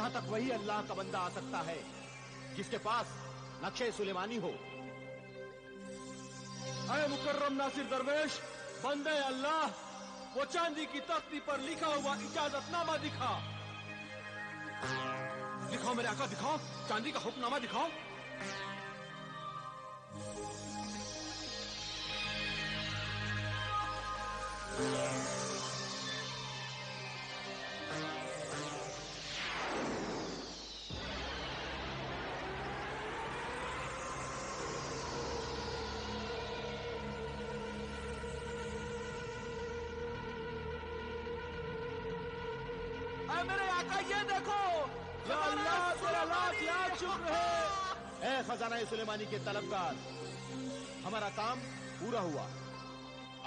यहां तक वही अल्लाह का बंदा आ सकता है जिसके पास नक्शे सुलेमानी हो। अरे मुकर्रम नासिर दरवेश, बंदे अल्लाह, वो चांदी की तख्ती पर लिखा हुआ इजाजतनामा दिखा। दिखाओ मेरे आका, दिखाओ चांदी का हुक्मनामा दिखाओ। मेरे आका ये देखो, या अल्लाह तेरा लाख लाख शुक्र है। ए खजाना सुलेमानी के तलबगार, हमारा काम पूरा हुआ।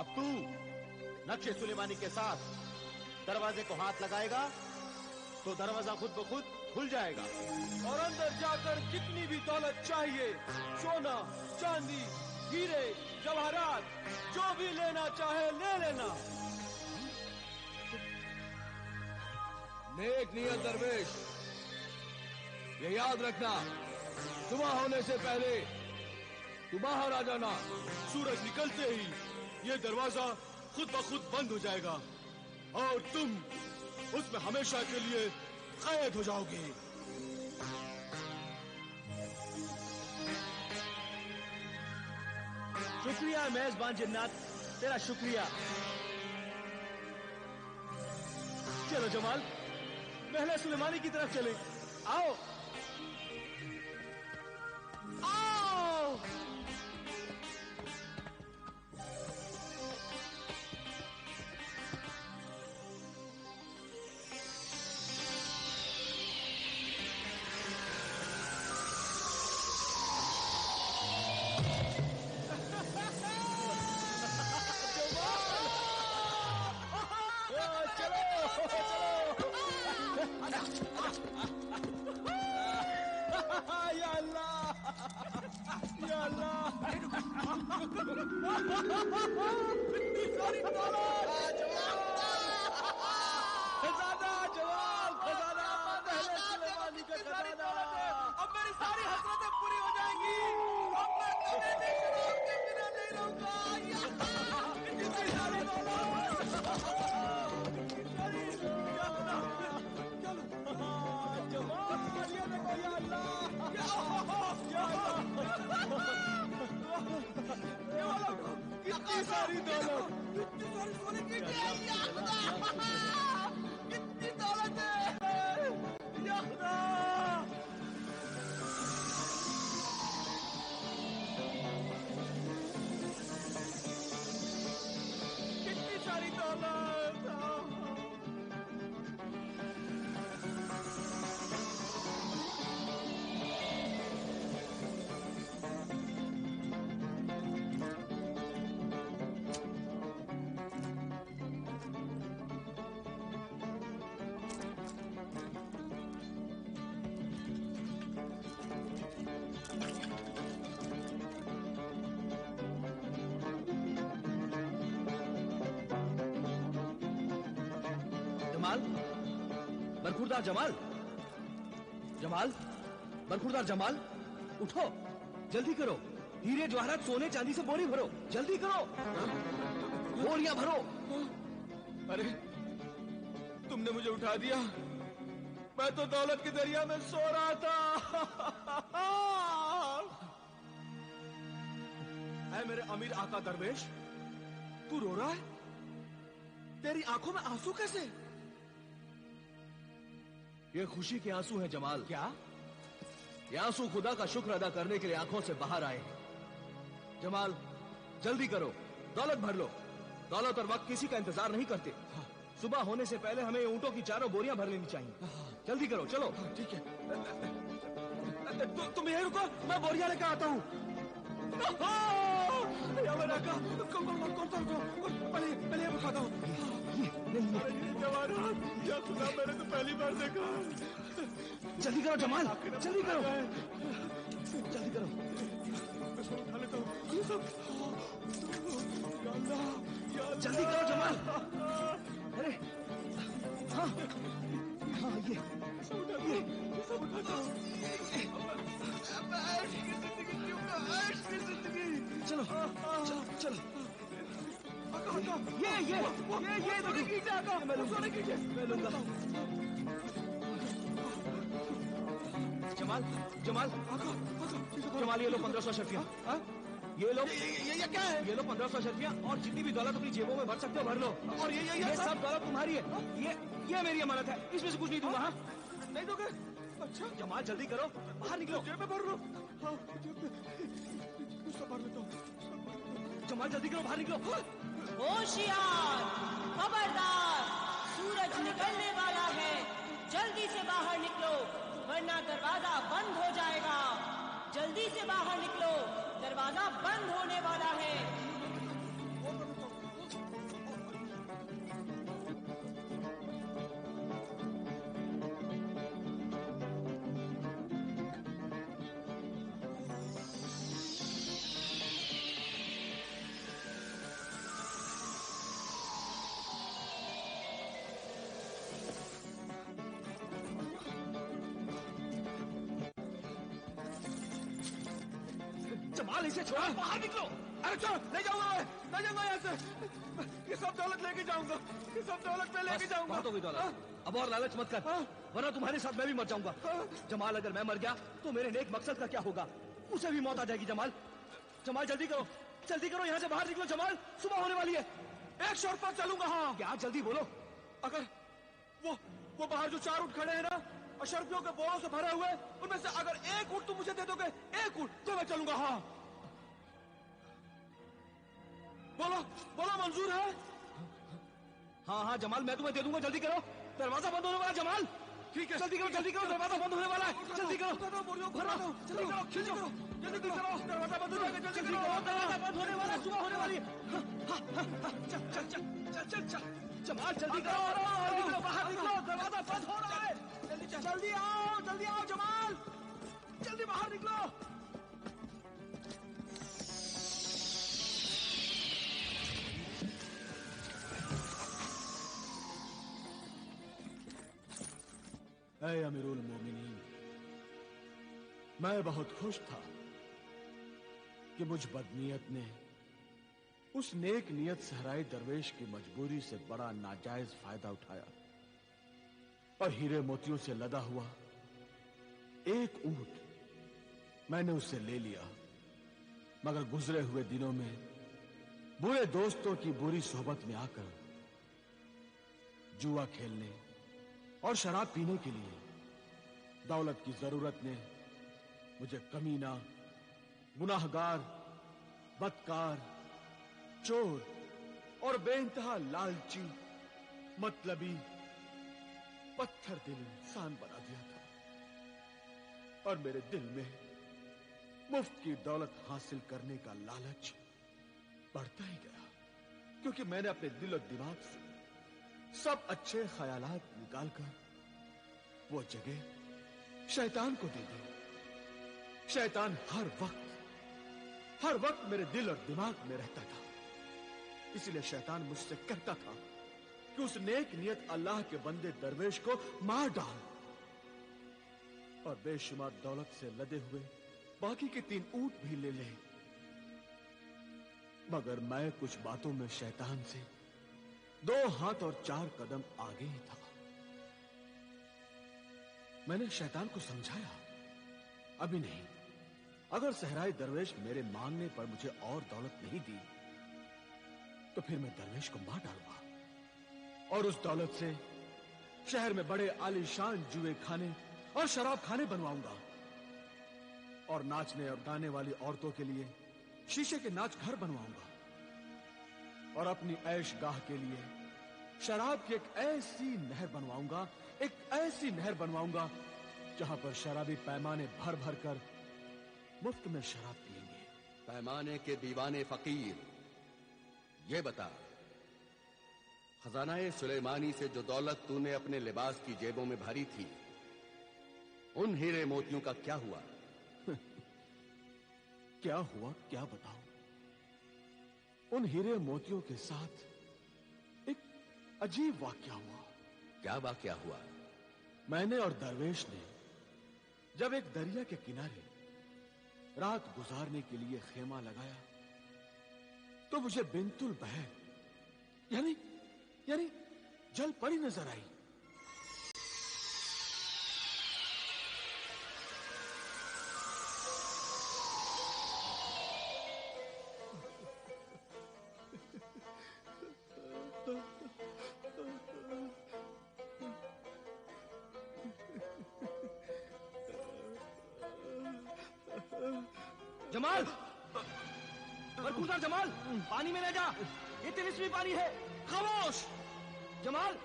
अब तू नक्शे सुलेमानी के साथ दरवाजे को हाथ लगाएगा तो दरवाजा खुद ब खुद खुल जाएगा और अंदर जाकर जितनी भी दौलत चाहिए, सोना चांदी हीरे जवाहरात, जो भी लेना चाहे ले लेना। नेक नियत दरवेश, ये याद रखना, सुबह होने से पहले तू बाहर आ जाना। सूरज निकलते ही ये दरवाजा खुद ब खुद बंद हो जाएगा और तुम उसमें हमेशा के लिए कैद हो जाओगे। शुक्रिया मेजबान जिन्नात, तेरा शुक्रिया। चलो जमाल, महल सुलेमानी की तरफ चले। आओ आओ। या अल्लाह, या अल्लाह। खजाना जवाल, खजाना महल सुलेमानी का खजाना। अब मेरी सारी हसरतें पूरी हो जाएंगी। अब मैं कभी भी शराब के बिना नहीं रहूंगा। इतनी सारी दौलत। जवाल, ये देखो, या अल्लाह, या अल्लाह, कितनी सारी दौलत, कितनी सारी सोने की कितनी दौलत है, या खुदा। कितनी सारी दौलत। बरखुरदार जमाल, जमाल, बरखुरदार जमाल, उठो, जल्दी करो। हीरे जवाहरात सोने चांदी से बोरी भरो, जल्दी करो, बोरियां भरो। अरे तुमने मुझे उठा दिया, मैं तो दौलत के दरिया में सो रहा था। ऐ मेरे अमीर आका दरवेश, तू रो रहा है? तेरी आंखों में आंसू कैसे? ये खुशी के आंसू हैं जमाल। क्या? ये आंसू खुदा का शुक्र अदा करने के लिए आंखों से बाहर आए हैं। जमाल, जल्दी करो, दौलत भर लो। दौलत और वक्त किसी का इंतजार नहीं करते। सुबह होने से पहले हमें ऊंटों की 4 बोरियां भर लेनी चाहिए। जल्दी करो, चलो। ठीक है, तुम यहीं रुको, मैं बोरियां लेकर आता हूँ। पहले बताता हूँ। क्या खुदा, मैंने तो पहली बार देखा। जल्दी करो जमाल, जल्दी करो, जल्दी करो। उठा लेता हूँ ये सब। जल्दी करो जमाल। अरे हाँ, हाँ ये सब उठा दो। चलो चलो चलो। ये मैं लूंगा। जमाल जमाल जमाल, ये लो 1500 अशरफियाँ। ये लो ये क्या है? ये लो 1500 अशरफियाँ, और जितनी भी दौलत अपनी जेबों में भर सकते हो भर लो। और ये सब दौलत तुम्हारी है। ये मेरी अमानत है, इसमें से कुछ नहीं दूंगा। हाँ नहीं दोगे? अच्छा जमाल जल्दी करो, बाहर निकलो। जेब में भर लो। हाँ सब भर लेता हूँ। जमाल जल्दी करो, बाहर निकलो। होशियार, खबरदार, सूरज निकलने वाला है, जल्दी से बाहर निकलो वरना दरवाजा बंद हो जाएगा। जल्दी से बाहर निकलो, दरवाजा बंद होने वाला है। जमाल इसे छोड़ो, बाहर निकलो। अरे चलो, ले जाऊंगा मैं यहाँ से। ये सब दौलत लेके जाऊंगा, ये सब दौलत मैं लेके जाऊंगा। बहुत हो गई दौलत, अब और लालच मत कर, वरना तुम्हारे साथ मैं भी मर जाऊंगा। जमाल अगर मैं मर गया तो मेरे नेक मकसद का क्या होगा? उसे भी मौत आ जाएगी। जमाल जमाल जल्दी करो, यहाँ से बाहर निकलो। जमाल सुबह होने वाली है। एक शॉट पर चलूंगा। हाँ क्या? जल्दी बोलो। अगर वो बाहर जो 4 ऊँट खड़े हैं ना, अशरफियों के बोरों से भरे हुए, उनमें से अगर एक ऊँट तुम मुझे दे दोगे, एक ऊँट, तो मैं चलूंगा। हाँ बोलो मंजूर है? हाँ जमाल मैं तुम्हें दे दूंगा। जल्दी करो, दरवाजा बंद होने वाला। जमाल ठीक है, जल्दी करो, दरवाजा बंद होने वाला है। जल्दी करो, जल्दी करो, दरवाजा बंद हो जाएगा। जल्दी करो, दरवाजा बंद होने वाला है, सुबह होने वाली है। चल जमाल जल्दी करो, बाहर निकलो, दरवाजा बंद हो रहा है। जल्दी आओ जमाल, जल्दी बाहर निकलो। ऐ अमीरुल मोमिनीन, मैं बहुत खुश था कि मुझ बदनीयत ने उस नेक नियत सहराई दरवेश की मजबूरी से बड़ा नाजायज फायदा उठाया और हीरे मोतियों से लदा हुआ एक ऊंट मैंने उससे ले लिया। मगर गुजरे हुए दिनों में बुरे दोस्तों की बुरी सोहबत में आकर जुआ खेलने और शराब पीने के लिए दौलत की जरूरत ने मुझे कमीना, गुनाहगार, बदकार, चोर और बेइंतहा लालची, मतलबी, पत्थर दिल इंसान बना दिया था। और मेरे दिल में मुफ्त की दौलत हासिल करने का लालच बढ़ता ही गया, क्योंकि मैंने अपने दिल और दिमाग से सब अच्छे ख्यालात निकालकर वो जगह शैतान को दे दी। शैतान हर वक्त मेरे दिल और दिमाग में रहता था। इसलिए शैतान मुझसे कहता था कि उस नेक नियत अल्लाह के बंदे दरवेश को मार डाल और बेशुमार दौलत से लदे हुए बाकी के 3 ऊंट भी ले ले। मगर मैं कुछ बातों में शैतान से 2 हाथ और 4 कदम आगे ही था। मैंने शैतान को समझाया, अभी नहीं, अगर सहराई दरवेश मेरे मांगने पर मुझे और दौलत नहीं दी तो फिर मैं दरवेश को मार डालूंगा और उस दौलत से शहर में बड़े आलीशान जुए खाने और शराब खाने बनवाऊंगा और नाचने और गाने वाली औरतों के लिए शीशे के नाच घर बनवाऊंगा और अपनी ऐश गाह के लिए शराब की एक ऐसी नहर बनवाऊंगा, एक ऐसी नहर बनवाऊंगा जहां पर शराबी पैमाने भर भर कर मुफ्त में शराब पिएंगे। पैमाने के दीवाने फकीर, ये बता, खजानाए सुलेमानी से जो दौलत तूने अपने लिबास की जेबों में भरी थी, उन हीरे मोतियों का क्या हुआ? क्या हुआ क्या बताऊं? उन हीरे मोतियों के साथ एक अजीब वाकया हुआ। क्या वाकया हुआ? मैंने और दरवेश ने जब एक दरिया के किनारे रात गुजारने के लिए खेमा लगाया तो मुझे बिंतुल बहर यानी जल परी नजर आई। जमाल, बरखुदा जमाल, पानी में न जा, ये तिलिस्मी पानी है। खामोश जमाल।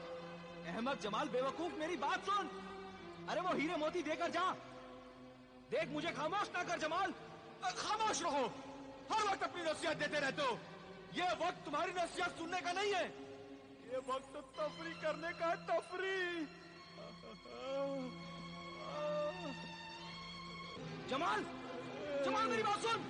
अहमद जमाल बेवकूफ, मेरी बात सुन। अरे वो हीरे मोती देकर जा। देख मुझे खामोश ना कर जमाल। खामोश रहो, हर वक्त अपनी नसीहत देते रहते हो। ये वक्त तुम्हारी नसीहत सुनने का नहीं है, ये वक्त तो तफरी करने का है, तफरी। जमाल, जमाल मेरी बात सुन।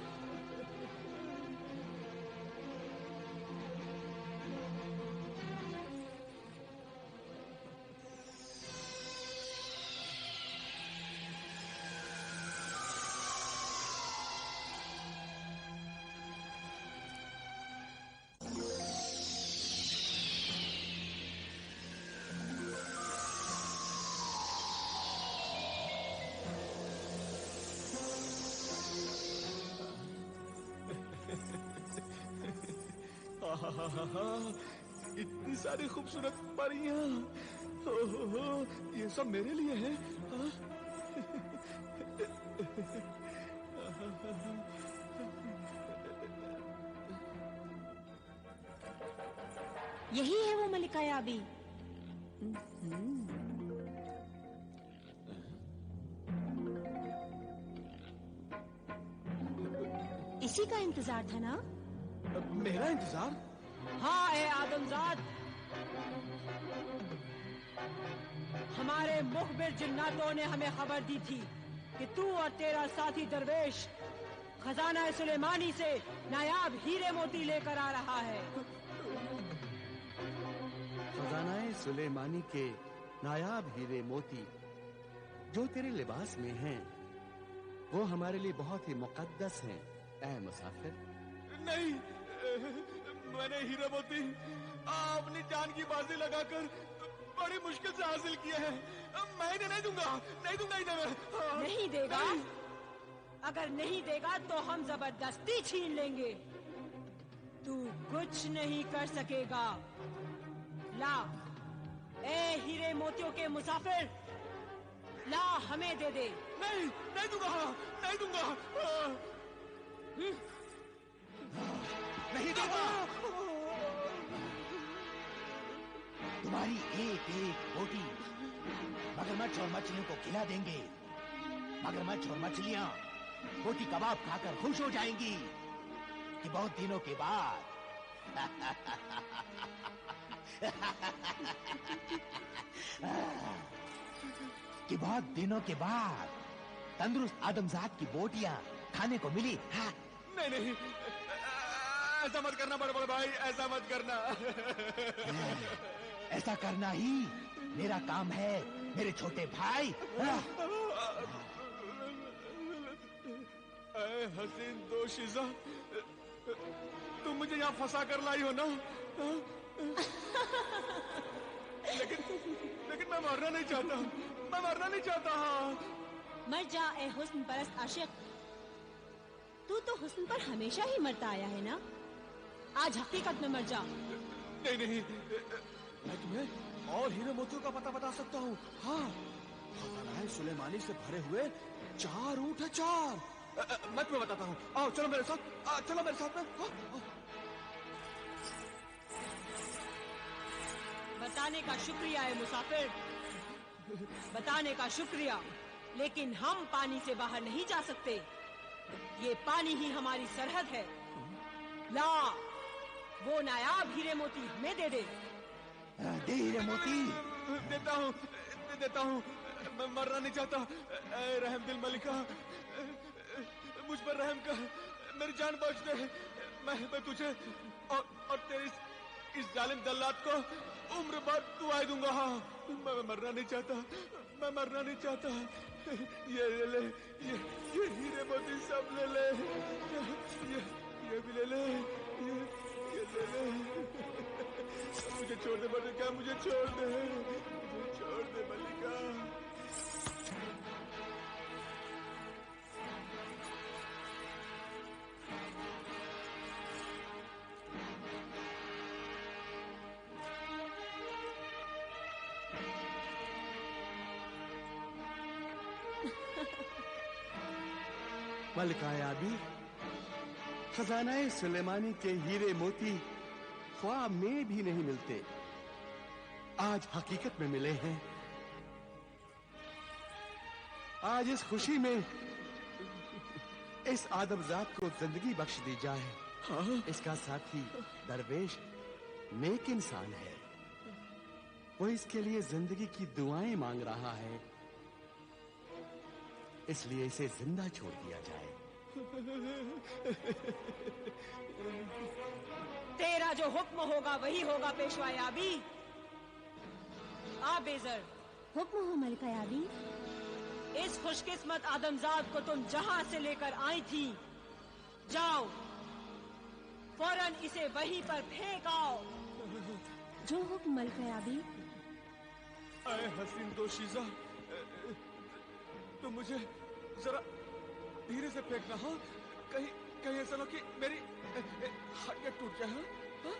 इतनी सारी खूबसूरत परियां, ये सब मेरे लिए है। यही है वो मलिका याबी। इसी का इंतजार था ना? मेरा इंतजार? हाँ ए आदमजाद, हमारे मुखबिर जिन्नातों ने हमें खबर दी थी कि तू और तेरा साथी दरवेश खजाना सुलेमानी से नायाब हीरे मोती लेकर आ रहा है। खजाना सुलेमानी के नायाब हीरे मोती जो तेरे लिबास में हैं, वो हमारे लिए बहुत ही मुकद्दस हैं, ऐ मुसाफिर। नहीं, मैंने हीरे मोती अपनी जान की बाजी लगाकर बड़ी मुश्किल से हासिल किए हैं। मैं इन्हें नहीं दूंगा इन्हें। नहीं देगा? अगर नहीं देगा तो हम जबरदस्ती छीन लेंगे। तू कुछ नहीं कर सकेगा। ला ए हीरे मोतियों के मुसाफिर, ला हमें दे दे। नहीं दूंगा। नहीं दूंगा। तुम्हारी एक एक बोटी मगरमच्छ और मछलियों को खिला देंगे। मगरमच्छ और मछलियां बोटी कबाब खाकर खुश हो जाएंगी कि बहुत दिनों के बाद तंदुरुस्त आदमजात की बोटियां खाने को मिली। हाँ। नहीं, ऐसा मत करना बड़े भाई, ऐसा मत करना। ऐसा करना ही मेरा काम है मेरे छोटे भाई। हसीन दोशीज़ा, तुम मुझे यहाँ फंसा कर लाई हो ना? लेकिन मैं मरना नहीं चाहता। मर जा ए हुस्न परस्त आशिक। तू तो हुस्न पर हमेशा ही मरता आया है ना? आज हकीकत में मर जा। नहीं, मैं तुम्हें और हीरे मोतियों का पता बता सकता हूँ। हाँ, खजाना सुलेमानी से भरे हुए 4 ऊंट है, 4। मैं तुम्हें बताता हूँ। आओ चलो मेरे साथ में। बताने का शुक्रिया है मुसाफिर, बताने का शुक्रिया। लेकिन हम पानी से बाहर नहीं जा सकते। ये पानी ही हमारी सरहद है। ला वो नायाब हीरे मोती हमें दे दे। दे हीरे मोती। देता हूँ। मैं मरना नहीं चाहता। रहम दिल मलिका, मुझ पर रहम कर, मेरी जान बच दे। मैं तुझे और तेरी इस जालिम दल्लात को उम्र भर दुआएं दूंगा। हाँ, मैं मरना नहीं चाहता। मैं मरना नहीं चाहता। ये ले, ये हीरे मोती सब ले। ये भी ले। ये ले। मुझे छोड़ दे मल्लिका, मुझे छोड़ दे मल्लिका। मलिका याबी, खजानाए सुलेमानी के हीरे मोती ख्वाब में भी नहीं मिलते, आज हकीकत में मिले हैं। आज इस खुशी में इस आदमजात को जिंदगी बख्श दी जाए। इसका साथी दरवेश नेक इंसान है, वो इसके लिए जिंदगी की दुआएं मांग रहा है, इसलिए इसे जिंदा छोड़ दिया जाए। तेरा जो हुक्म होगा वही होगा पेशवा याबी। आ बेजर, हुक्म हो मलिका याबी। इस खुशकिस्मत आदमजाद को तुम जहां से लेकर आई थी, जाओ फौरन इसे वहीं पर फेंक आओ। जो हुक्म मलिका याबी। आए हसीन दोशीजा, तो मुझे जरा धीरे से फेंकना। हाँ, कहीं ऐसा ना कि मेरी हड्डियां टूट जाए। हाँ?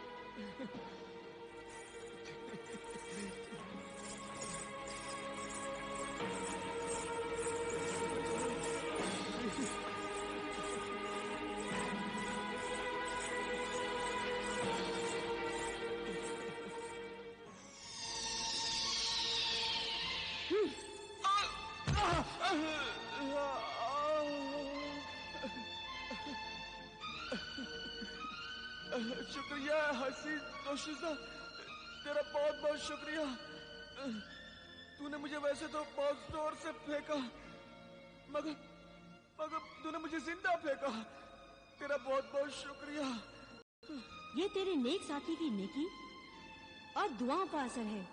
शुक्रिया हसीन दोशीजा, तेरा बहुत बहुत शुक्रिया। तूने मुझे वैसे तो बहुत जोर से फेंका, मगर तूने मुझे जिंदा फेंका। तेरा बहुत बहुत शुक्रिया। ये तेरे नेक साथी की नेकी और दुआओं का असर है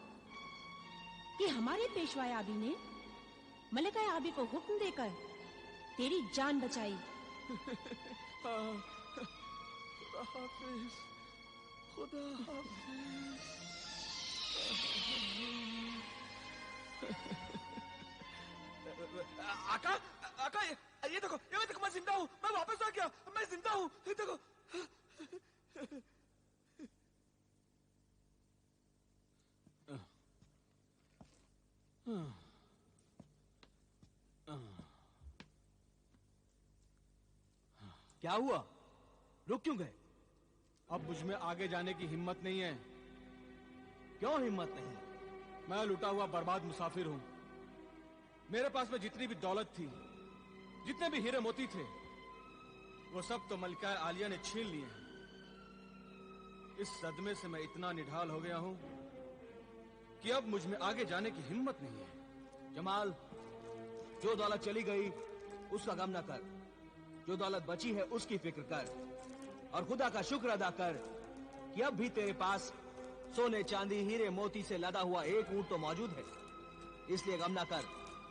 कि हमारे पेशवा याबी ने मलिका याबी को हुक्म देकर तेरी जान बचाई। खुदा हाफिज। आका, ये देखो, मैं जिंदा हूँ, मैं वापस आ गया, मैं जिंदा हूँ, ये देखो। क्या हुआ? रुक क्यों गए? अब मुझ में आगे जाने की हिम्मत नहीं है। क्यों हिम्मत नहीं? मैं लुटा हुआ बर्बाद मुसाफिर हूं। मेरे पास में जितनी भी दौलत थी, जितने भी हीरे मोती थे, वो सब तो मलिका आलिया ने छीन लिए हैं। इस सदमे से मैं इतना निढाल हो गया हूं कि अब मुझ में आगे जाने की हिम्मत नहीं है। जमाल, जो दौलत चली गई उसका गम न कर, जो दौलत बची है उसकी फिक्र कर, और खुदा का शुक्र अदा कर कि अब भी तेरे पास सोने चांदी हीरे मोती से लदा हुआ एक ऊंट तो मौजूद है। इसलिए गम ना कर,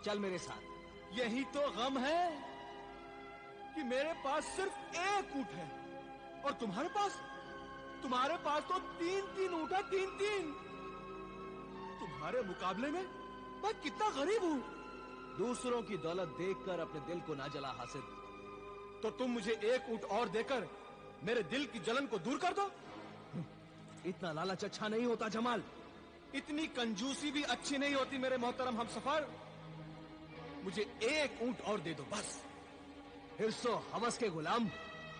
चल मेरे साथ। यही तो गम है कि मेरे पास सिर्फ एक ऊंट है और तुम्हारे पास तो तीन ऊंट है, तीन। तुम्हारे मुकाबले में मैं कितना गरीब हूं। दूसरों की दौलत देखकर अपने दिल को ना जला हासिद। तो तुम मुझे एक ऊंट और देकर मेरे दिल की जलन को दूर कर दो। इतना लालच अच्छा नहीं होता जमाल। इतनी कंजूसी भी अच्छी नहीं होती मेरे मोहतरम हमसफर। मुझे एक ऊंट और दे दो बस। हिर्सो हवस के गुलाम,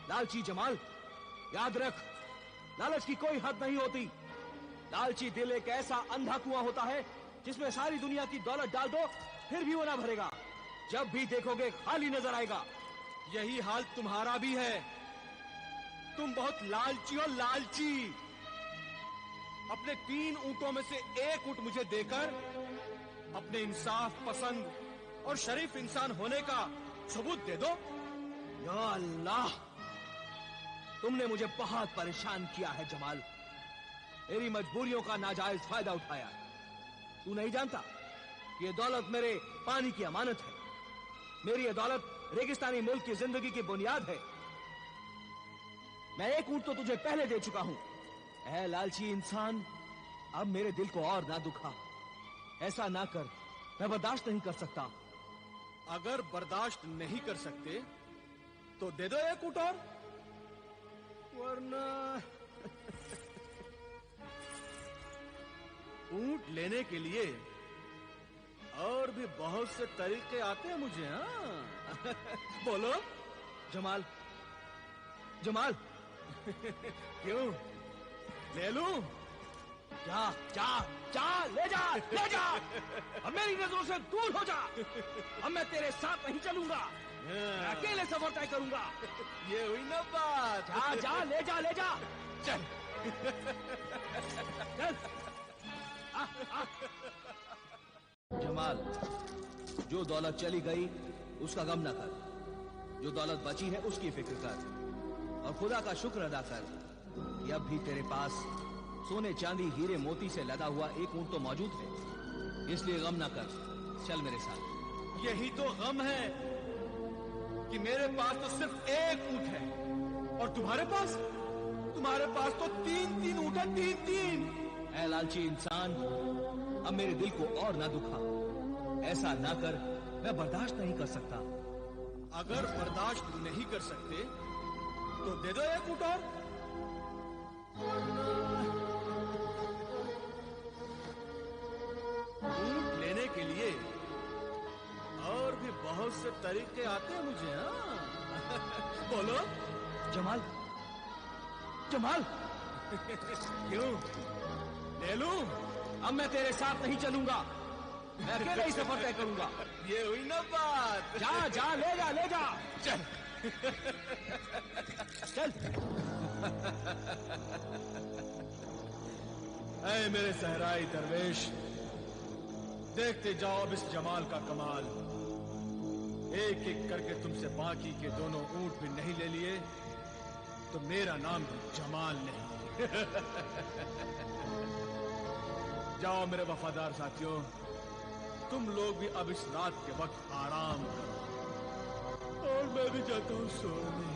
लालची जमाल, याद रख, लालच की कोई हद नहीं होती। लालची दिल एक ऐसा अंधा कुआं होता है जिसमें सारी दुनिया की दौलत डाल दो फिर भी वो ना भरेगा। जब भी देखोगे खाली नजर आएगा। यही हाल तुम्हारा भी है। तुम बहुत लालची हो, लालची। अपने 3 ऊंटों में से एक ऊंट मुझे देकर अपने इंसाफ पसंद और शरीफ इंसान होने का सबूत दे दो। या अल्लाह, तुमने मुझे बहुत परेशान किया है जमाल। मेरी मजबूरियों का नाजायज फायदा उठाया। तू नहीं जानता कि ये दौलत मेरे पानी की अमानत है। मेरी ये दौलत रेगिस्तानी मुल्क की जिंदगी की बुनियाद है। मैं एक ऊंट तो तुझे पहले दे चुका हूं। ऐ लालची इंसान, अब मेरे दिल को और ना दुखा। ऐसा ना कर, मैं बर्दाश्त नहीं कर सकता। अगर बर्दाश्त नहीं कर सकते तो दे दो एक ऊंट और, वरना ऊंट लेने के लिए और भी बहुत से तरीके आते हैं मुझे। हाँ बोलो जमाल, जमाल क्यों, ले लूं? जा जा जा, ले जा, ले जा। अब मेरी नजरों से दूर हो जा। अब मैं तेरे साथ नहीं चलूंगा, मैं अकेले सफर तय करूंगा। ये हुई ना बात। जा जा, ले जा, ले जा। चल चल। जमाल, जो दौलत चली गई उसका गम न कर। जो दौलत बची है उसकी फिक्र कर और खुदा का शुक्र अदा कर कि अब भी तेरे पास सोने चांदी हीरे मोती से लदा हुआ एक ऊंट तो मौजूद है। इसलिए गम ना कर, चल मेरे साथ। यही तो गम है कि मेरे पास तो सिर्फ एक ऊंट है और तुम्हारे पास तो 3-3 ऊंट है, 3-3। ऐ लालची इंसान, अब मेरे दिल को और ना दुखा। ऐसा ना कर, मैं बर्दाश्त नहीं कर सकता। अगर बर्दाश्त नहीं कर सकते तो दे दो एक ऊंट और। ऊंट लेने के लिए और भी बहुत से तरीके आते हैं मुझे। हाँ बोलो जमाल, जमाल क्यों, ले लूं? अब मैं तेरे साथ नहीं चलूंगा, मैं अकेले ही सफर तय करूंगा। ये हुई ना बात। जा जा, ले जा, ले जा। चल चल। ऐ मेरे सहराई दरवेश, देखते जाओ अब इस जमाल का कमाल। एक एक करके तुमसे बाकी के दोनों ऊंट भी नहीं ले लिए तो मेरा नाम भी जमाल नहीं। जाओ मेरे वफादार साथियों, तुम लोग भी अब इस रात के वक्त आराम करो और मैं भी जाता हूं सोने।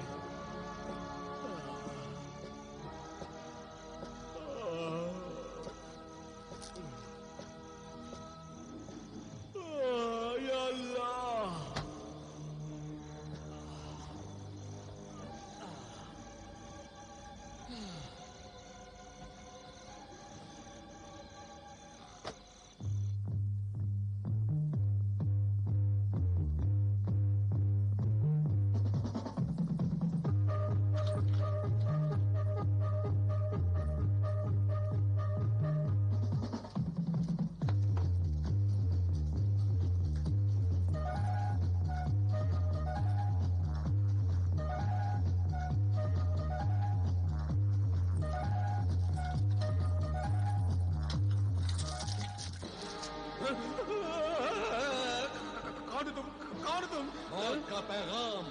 या अल्लाह, मौत का पैगाम,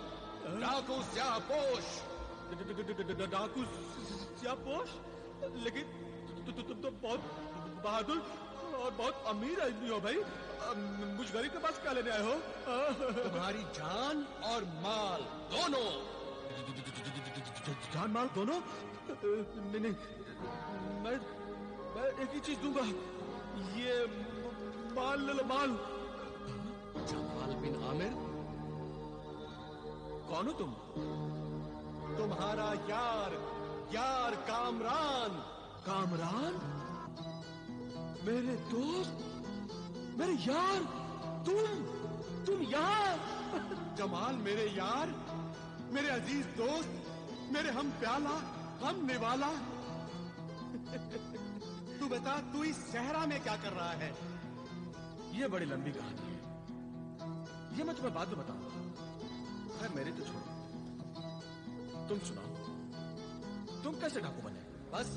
डाकू स्याहपोश। डाकू स्याहपोश? लेकिन तुम तो बहुत बहादुर और बहुत अमीर आदमी हो भाई, मुझ गरीब के पास क्या लेने आए हो? तुम्हारी जान और माल दोनों। जान माल दोनों? नहीं, मैं एक ही चीज दूंगा, ये माल ले लो, माल। जमाल बिन आमिर, कौन हो तुम? तुम्हारा यार कामरान। कामरान? मेरे दोस्त, मेरे यार, तुम यहाँ? जमाल मेरे यार, मेरे अजीज दोस्त, मेरे हम प्याला, हम निवाला। तू बता, तू इस सहरा में क्या कर रहा है? ये बड़ी लंबी कहानी है, ये मैं तुम्हें बाद में बताऊंगा। खैर मेरे तो छोड़ो, तुम सुनाओ, तुम कैसे डाकू बने? बस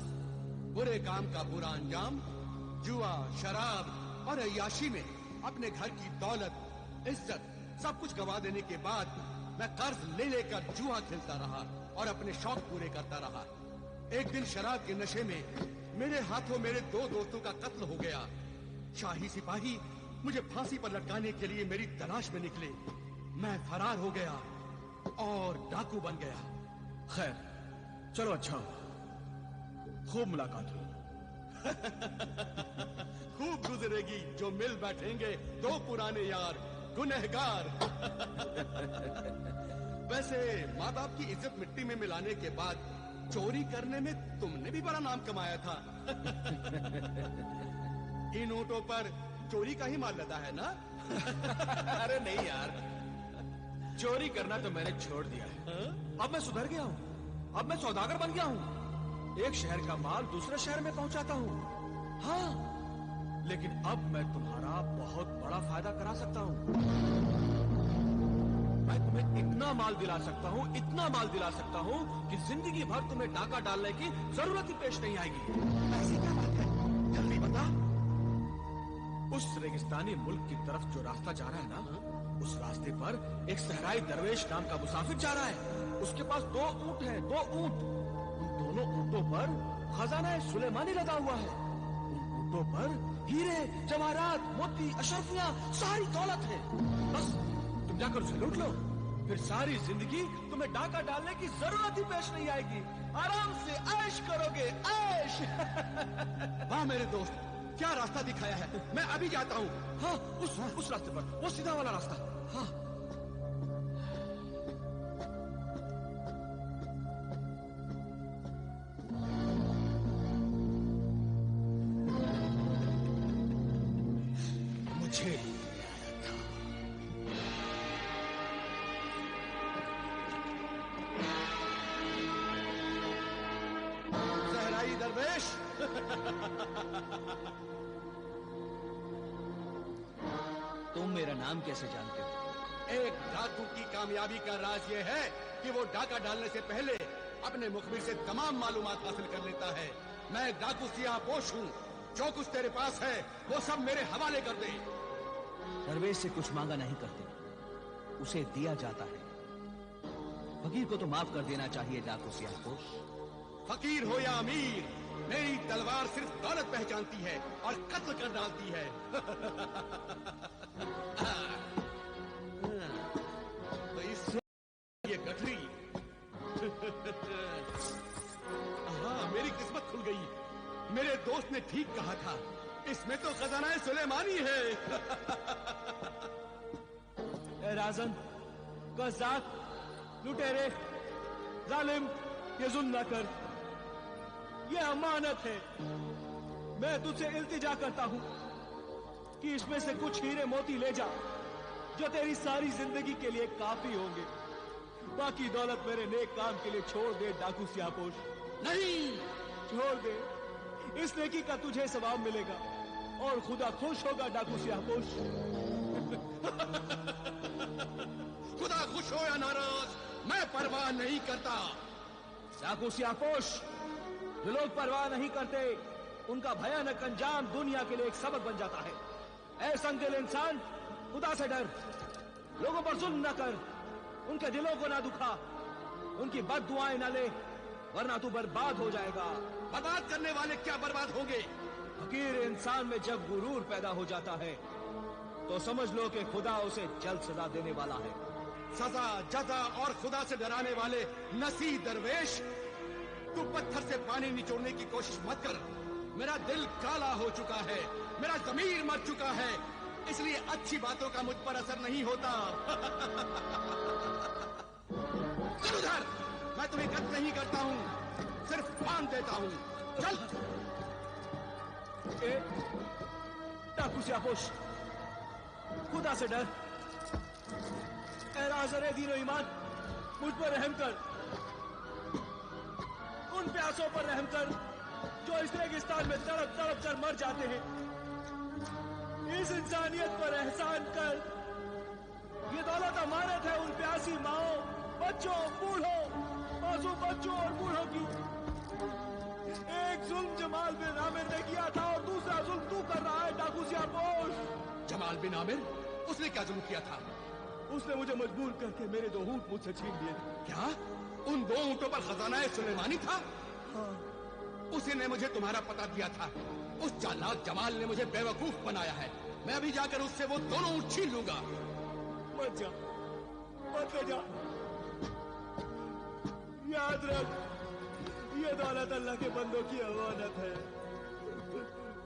बुरे काम का बुरा अंजाम, जुआ, शराब और अय्याशी में अपने घर की दौलत, इज्जत सब कुछ गवा देने के बाद मैं कर्ज ले लेकर जुआ खेलता रहा और अपने शौक पूरे करता रहा। एक दिन शराब के नशे में मेरे हाथों मेरे 2 दोस्तों का कत्ल हो गया। शाही सिपाही मुझे फांसी पर लटकाने के लिए मेरी तलाश में निकले। मैं फरार हो गया और डाकू बन गया। खैर, चलो अच्छा हुआ, खूब मुलाकात हुई। खूब गुजरेगी जो मिल बैठेंगे दो पुराने यार गुनहगार। वैसे माँ बाप की इज्जत मिट्टी में मिलाने के बाद चोरी करने में तुमने भी बड़ा नाम कमाया था। इन ऊँटों पर चोरी का ही माल लदा है ना? अरे नहीं यार, चोरी करना तो मैंने छोड़ दिया है। अब मैं सुधर गया हूँ, अब मैं सौदागर बन गया हूँ। एक शहर का माल दूसरे शहर में पहुंचाता हूँ। हाँ, लेकिन अब मैं तुम्हारा बहुत बड़ा फायदा करा सकता हूँ। मैं तुम्हें इतना माल दिला सकता हूँ, इतना माल दिला सकता हूँ कि जिंदगी भर तुम्हें डाका डालने की जरूरत ही पेश नहीं आएगी। ऐसी क्या बात है? जल्दी बता। उस रेगिस्तानी मुल्क की तरफ जो रास्ता जा रहा है ना, उस रास्ते पर एक सहराई दरवेश नाम का मुसाफिर जा रहा है। उसके पास 2 ऊंट हैं, 2 ऊंट। उन दोनों ऊंटों पर खजाना सुलेमानी लगा हुआ है। उन ऊंटों पर हीरे, जवाहरात, मोती, अशरफियां, सारी दौलत है। बस तुम जाकर उसे लूट लो, फिर सारी जिंदगी तुम्हें डाका डालने की जरूरत ही पेश नहीं आएगी। आराम से ऐश करोगे, ऐश। वाह मेरे दोस्त, क्या रास्ता दिखाया है। मैं अभी जाता हूँ। हाँ, उस रास्ते पर, वो सीधा वाला रास्ता। हाँ। मुझे सहराई दरवेश। तुम मेरा नाम कैसे जानते हो? एक डाकू की कामयाबी का राज ये है कि वो डाका डालने से पहले अपने मुखबिर से तमाम मालूमात हासिल कर लेता है। मैं डाकू सियाहपोश हूँ। जो कुछ तेरे पास है वो सब मेरे हवाले कर दे। दरवेश से कुछ मांगा नहीं करते, उसे दिया जाता है। फकीर को तो माफ कर देना चाहिए डाकू सियाहपोश। फकीर हो या अमीर, मेरी तलवार सिर्फ दौलत पहचानती है और कत्ल कर डालती है। तो इससे ये गठरी। हाँ, मेरी किस्मत खुल गई। मेरे दोस्त ने ठीक कहा था, इसमें तो खजाना सुलेमानी है। ए राजन, कज़ाक, लुटेरे, जालिम, ये जुल्म न कर। ये अमानत है। मैं तुझसे इल्तिजा करता हूं कि इसमें से कुछ हीरे मोती ले जा, जो तेरी सारी जिंदगी के लिए काफी होंगे। बाकी दौलत मेरे नेक काम के लिए छोड़ दे डाकू सियाहपोश। नहीं, छोड़ दे, इस नेकी का तुझे सवाब मिलेगा और खुदा खुश होगा डाकू सियाहपोश। खुदा खुश हो या नाराज, मैं परवाह नहीं करता। डाकू सियाहपोश, जो लोग परवाह नहीं करते, उनका भयानक अंजाम दुनिया के लिए एक सबक बन जाता है। ऐ संगदिल इंसान, खुदा से डर, लोगों पर जुल्म न कर, उनके दिलों को ना दुखा, उनकी बद्दुआएं न ले, वरना तू बर्बाद हो जाएगा। बर्बाद करने वाले क्या बर्बाद होंगे? फकीर इंसान में जब गुरूर पैदा हो जाता है तो समझ लो कि खुदा उसे जल्द सजा देने वाला है। सजा, जजा और खुदा से डराने वाले नसी दरवेश, तू पत्थर से पानी निचोड़ने की कोशिश मत कर। मेरा दिल काला हो चुका है, मेरा ज़मीर मर चुका है, इसलिए अच्छी बातों का मुझ पर असर नहीं होता। चल उधर, मैं तुम्हें कत्ल नहीं करता हूँ, सिर्फ बांध देता हूँ। चल। डाकू सियाहपोश, खुदा से डर। ऐ राज़ दीन ईमान, मुझ पर रहम कर। उन प्यासों पर रहम कर जो इस रेगिस्तान में तड़प तड़प कर मर जाते हैं। इस इंसानियत पर एहसान कर। ये दौलत अमानत है उन प्यासी माओ, बच्चों, बूढ़ों, मासूम बच्चों और बूढ़ों की। एक जुल्म जमाल बिन आमिर ने किया था और दूसरा जुल्म तू कर रहा है डाकू सियाहपोश। जमाल बिन आमिर? उसने क्या जुल्म किया था? उसने मुझे मजबूर करके मेरे 2 ऊंट मुझसे छीन लिए थे। क्या उन 2 ऊंटों पर खजाना सुलेमानी था? हाँ। उसी ने मुझे तुम्हारा पता दिया था। उस चालाक जमाल ने मुझे बेवकूफ बनाया है। मैं अभी जाकर उससे वो दोनों ऊँट छीन लूंगा। मत जा, मत ले जा। याद रख, ये दौलत अल्लाह के बंदों की अमानत है।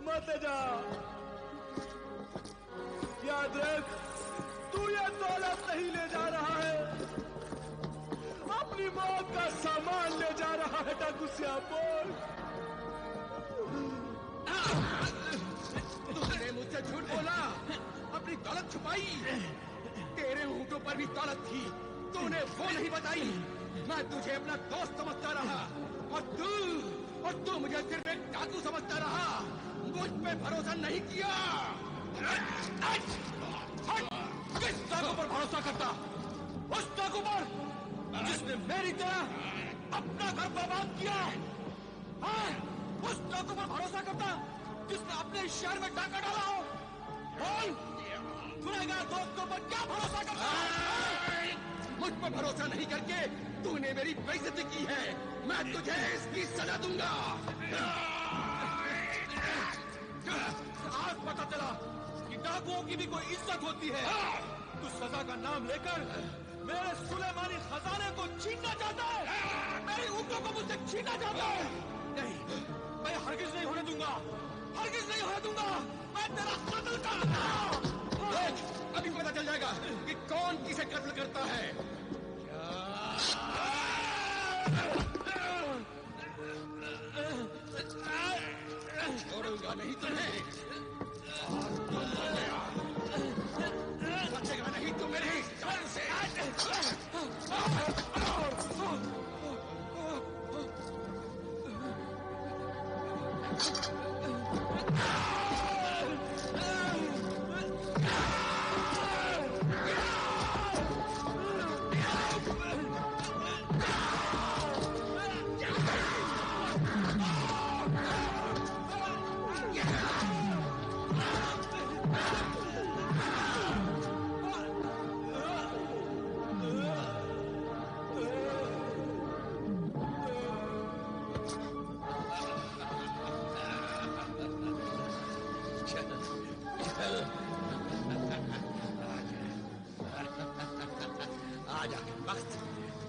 मत ले जा। याद रख, तू ये दौलत नहीं ले जा रहा है, अपनी मौत का सामान ले जा रहा है। डाकू श्यामपोश, तुमने मुझसे झूठ बोला, अपनी दौलत छुपाई। तेरे ऊँटों पर भी दौलत थी, तूने वो नहीं बताई। मैं तुझे अपना दोस्त समझता रहा और तू मुझे सिर्फ एक डाकू समझता रहा। मुझ पे भरोसा नहीं किया। किस डाकू पर भरोसा करता? उस डाकू पर जिसने मेरी तरह अपना घर बर्बाद किया। हाँ, उस डाकू पर भरोसा करता जिसने अपने शहर में डाका डाला हो। बोल, गुनहगार दोस्तों पर क्या भरोसा करता? मुझ पर भरोसा नहीं करके तूने मेरी बेइज्जती की है। मैं तुझे इसकी सजा दूंगा। आज पता चला कि डाकुओं की भी कोई इज्जत होती है। तू सजा का नाम लेकर मेरे सुलेमानी खजाने को छीनना चाहता है, मेरी ऊँटों को मुझसे छीनना चाहता है। नहीं, मैं हरगिज नहीं होने दूंगा, हरगिज नहीं होने दूंगा। मैं तेरा कत्ल करूंगा। देख, अभी पता चल जाएगा कि कौन किसे कत्ल करता है। छोड़ूंगा नहीं तुम्हें। बचेगा नहीं तू मेरे जान से।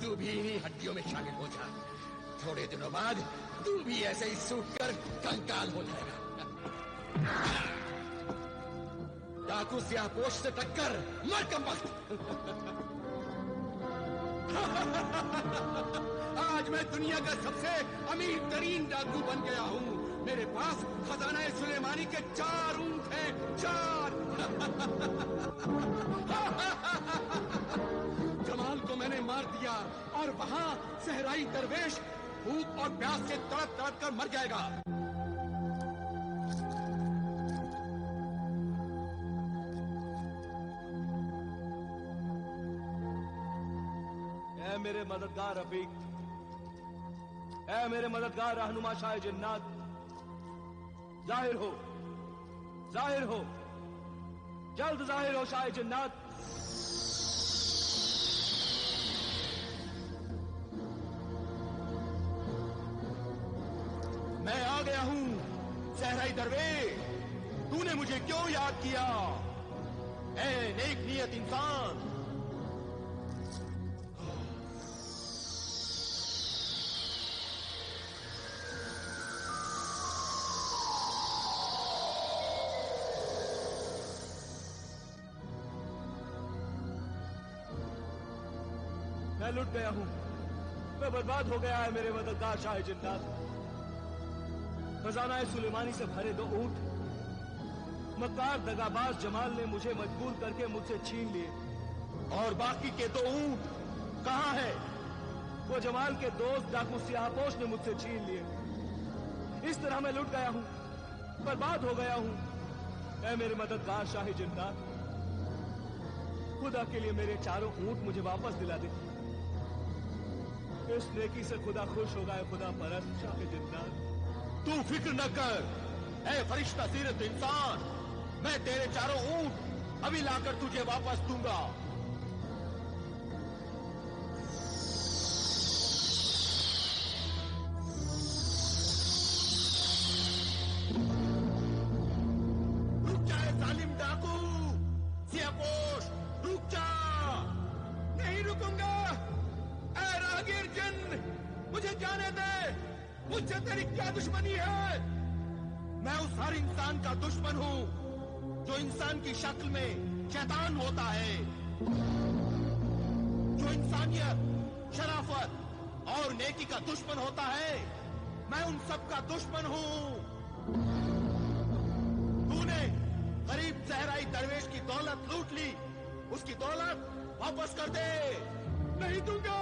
तू भी इन्हीं हड्डियों में शामिल हो जा। थोड़े दिनों बाद तू भी ऐसे ही सूख कर कंकाल हो जाएगा। डाकू स्याहपोश से टक्कर, मर कमबख्त। आज मैं दुनिया का सबसे अमीर तरीन डाकू बन गया हूँ। मेरे पास खजाना सुलेमानी के 4 ऊँट हैं, 4। जमाल को मैंने मार दिया और वहाँ सहराई दरवेश भूख और प्यास से तड़प तड़प कर मर जाएगा। ऐ मेरे मददगार रफीक, ऐ मेरे मददगार रहनुमा शाह जन्नत, जाहिर हो, जाहिर हो, जल्द जाहिर हो शाह जन्नत। मैं आ गया हूं सहराई दरवेश। तूने मुझे क्यों याद किया? ऐ नेक नियत इंसान, मैं लुट गया हूं, मैं बर्बाद हो गया है मेरे मददगार शाह जन्नत। खजाना सुलेमानी से भरे 2 ऊंट मक्कार दगाबाज जमाल ने मुझे मजबूर करके मुझसे छीन लिए। और बाकी के 2 ऊंट कहां है? वो जमाल के दोस्त डाकू स्याहपोश ने मुझसे छीन लिए। इस तरह मैं लुट गया हूं, बर्बाद हो गया हूं। ऐ मेरे मददगार शाह जन्नत, खुदा के लिए मेरे 4 ऊंट मुझे वापस दिला दे। इस नेकी से खुदा खुश होगा। खुदा परस्त शाह जन्नत, तू फिक्र न कर। ऐ फरिश्ता सीरत इंसान, मैं तेरे 4 ऊंट अभी लाकर तुझे वापस दूंगा। रुक जाए जालिम डाकू। रुकूंगा। ऐ राहगीर जिन, मुझे जाने दे, मुझसे तेरी क्या दुश्मनी है? मैं उस हर इंसान का दुश्मन हूं जो इंसान की शक्ल में शैतान होता है, जो इंसानियत, शराफत और नेकी का दुश्मन होता है। मैं उन सब का दुश्मन हूं। तूने गरीब सहराई दरवेश की दौलत लूट ली, उसकी दौलत वापस कर दे। नहीं दूंगा।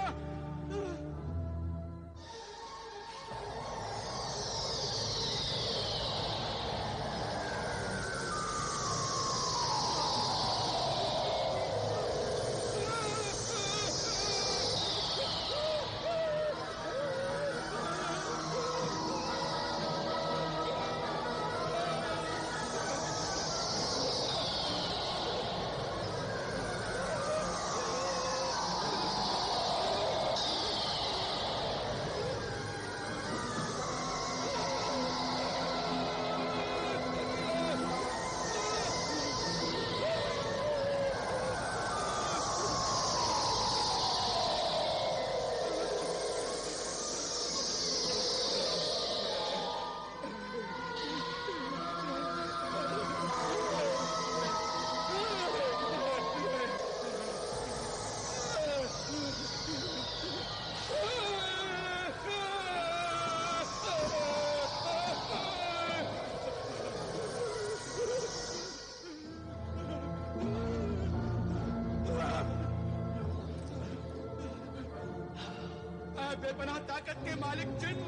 बेपनाह ताकत के मालिक जिन,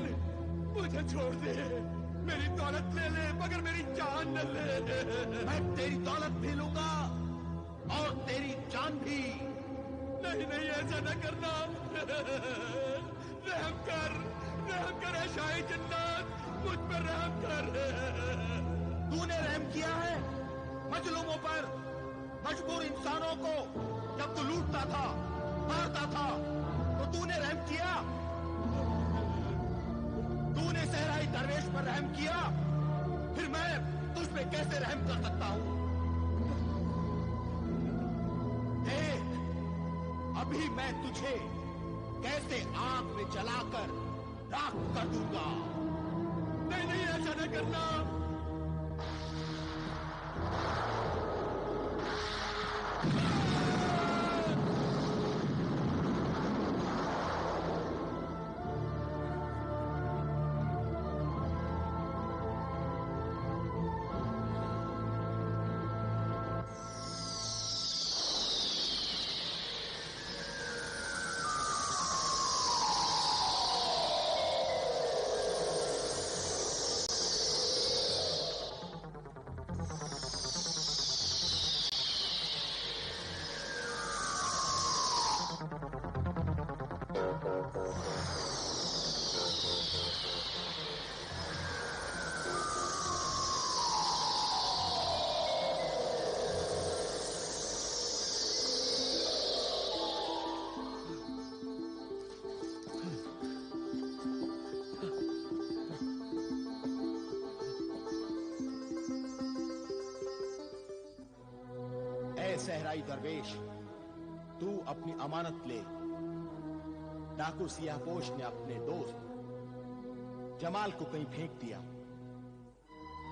मुझे छोड़ दे। मेरी दौलत ले ले, मगर मेरी जान न ले। मैं तेरी दौलत भी लूंगा और तेरी जान भी। नहीं नहीं, ऐसा न करना। रहम कर ऐ शाही जन्नत, मुझ पर रहम कर। तूने रहम किया है मजलूमों पर, मजबूर इंसानों को। जब तू लूटता था, मारता था, तो तूने रहम किया। तूने सहराई दरवेश पर रहम किया, फिर मैं तुझ पे कैसे रहम कर सकता हूं? देख, अभी मैं तुझे कैसे आग में जलाकर राख कर दूंगा। नहीं नहीं, ऐसा न करना। सहराई दरवेश, तू अपनी अमानत ले। डाकू सियाहपोश ने अपने दोस्त जमाल को कहीं फेंक दिया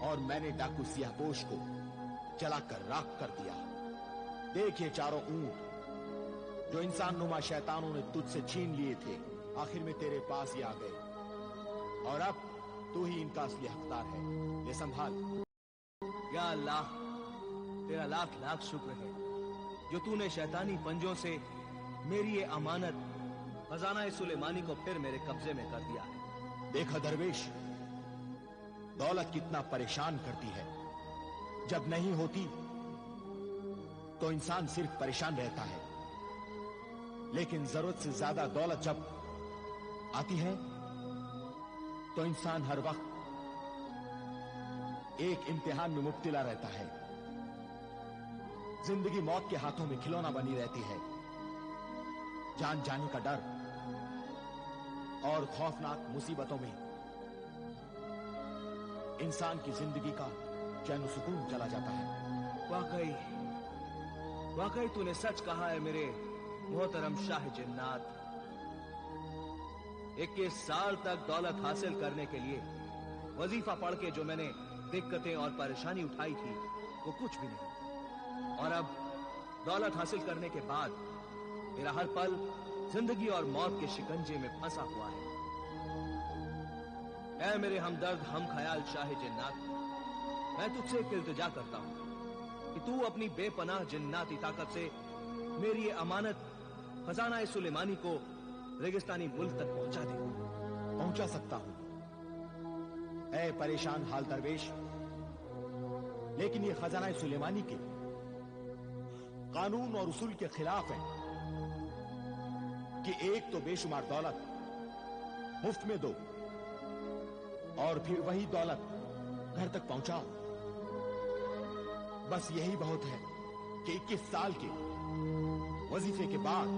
और मैंने डाकू सियाहपोश को जलाकर राख कर दिया। देख, ये चारों ऊंट जो इंसान नुमा शैतानों ने तुझसे छीन लिए थे, आखिर में तेरे पास ही आ गए और अब तू ही इनका असली हकदार है। ये संभाल। या अल्लाह, तेरा लाख लाख शुक्र है जो तूने शैतानी पंजों से मेरी ये अमानत खजाना सुलेमानी को फिर मेरे कब्जे में कर दिया है। देखा दरवेश, दौलत कितना परेशान करती है। जब नहीं होती तो इंसान सिर्फ परेशान रहता है, लेकिन जरूरत से ज्यादा दौलत जब आती है तो इंसान हर वक्त एक इम्तिहान में मुब्तला रहता है। जिंदगी मौत के हाथों में खिलौना बनी रहती है। जान जाने का डर और खौफनाक मुसीबतों में इंसान की जिंदगी का चैन सुकून चला जाता है। वाकई तूने सच कहा है मेरे मोहतरम शाह जिन्नात, 21 साल तक दौलत हासिल करने के लिए वजीफा पढ़ के जो मैंने दिक्कतें और परेशानी उठाई थी वो कुछ भी नहीं। और अब दौलत हासिल करने के बाद मेरा हर पल जिंदगी और मौत के शिकंजे में फंसा हुआ है। ऐ मेरे हमदर्द हम ख्याल शाह जिन्नात, मैं तुझसे एक इल्तिजा करता हूं कि तू अपनी बेपनाह जिन्नाती ताकत से मेरी ये अमानत खजाना सुलेमानी को रेगिस्तानी मुल्क तक पहुंचा दे। पहुंचा सकता हूं ऐ परेशान हाल दरवेश, लेकिन ये खजाना सुलेमानी के कानून और उसूल के खिलाफ है कि एक तो बेशुमार दौलत मुफ्त में दो और फिर वही दौलत घर तक पहुंचाओ। बस यही बहुत है कि 21 साल के वजीफे के बाद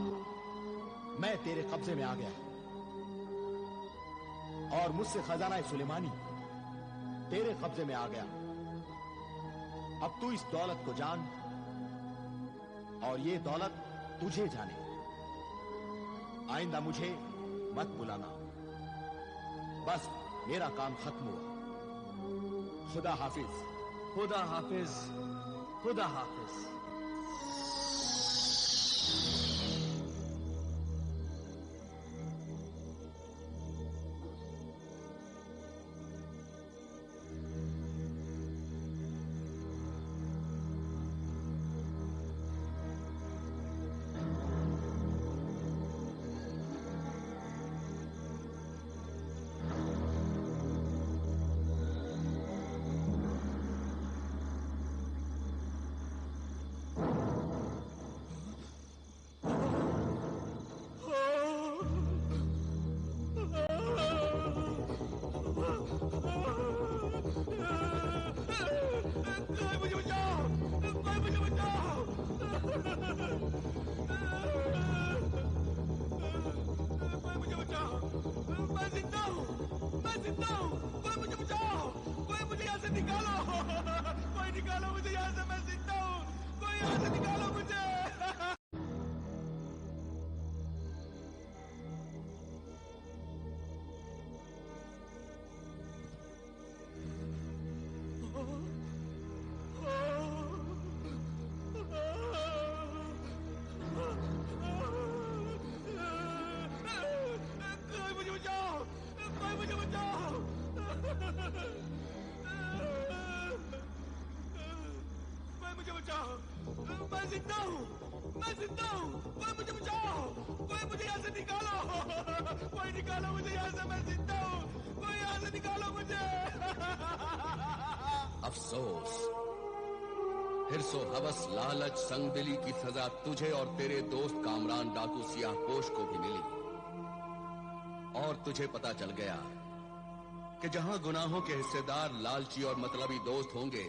मैं तेरे कब्जे में आ गया और मुझसे खजाना सुलेमानी तेरे कब्जे में आ गया। अब तू इस दौलत को जान और ये दौलत तुझे जाने। आइंदा मुझे मत बुलाना, बस मेरा काम खत्म हुआ। खुदा हाफिज। खुदा हाफिज, खुदा हाफिज। अफसोस, हिर्सो हवस लालच संगदिली की सजा तुझे और तेरे दोस्त कामरान डाकू सियाहपोश को भी मिली। और तुझे पता चल गया कि जहां गुनाहों के हिस्सेदार लालची और मतलबी दोस्त होंगे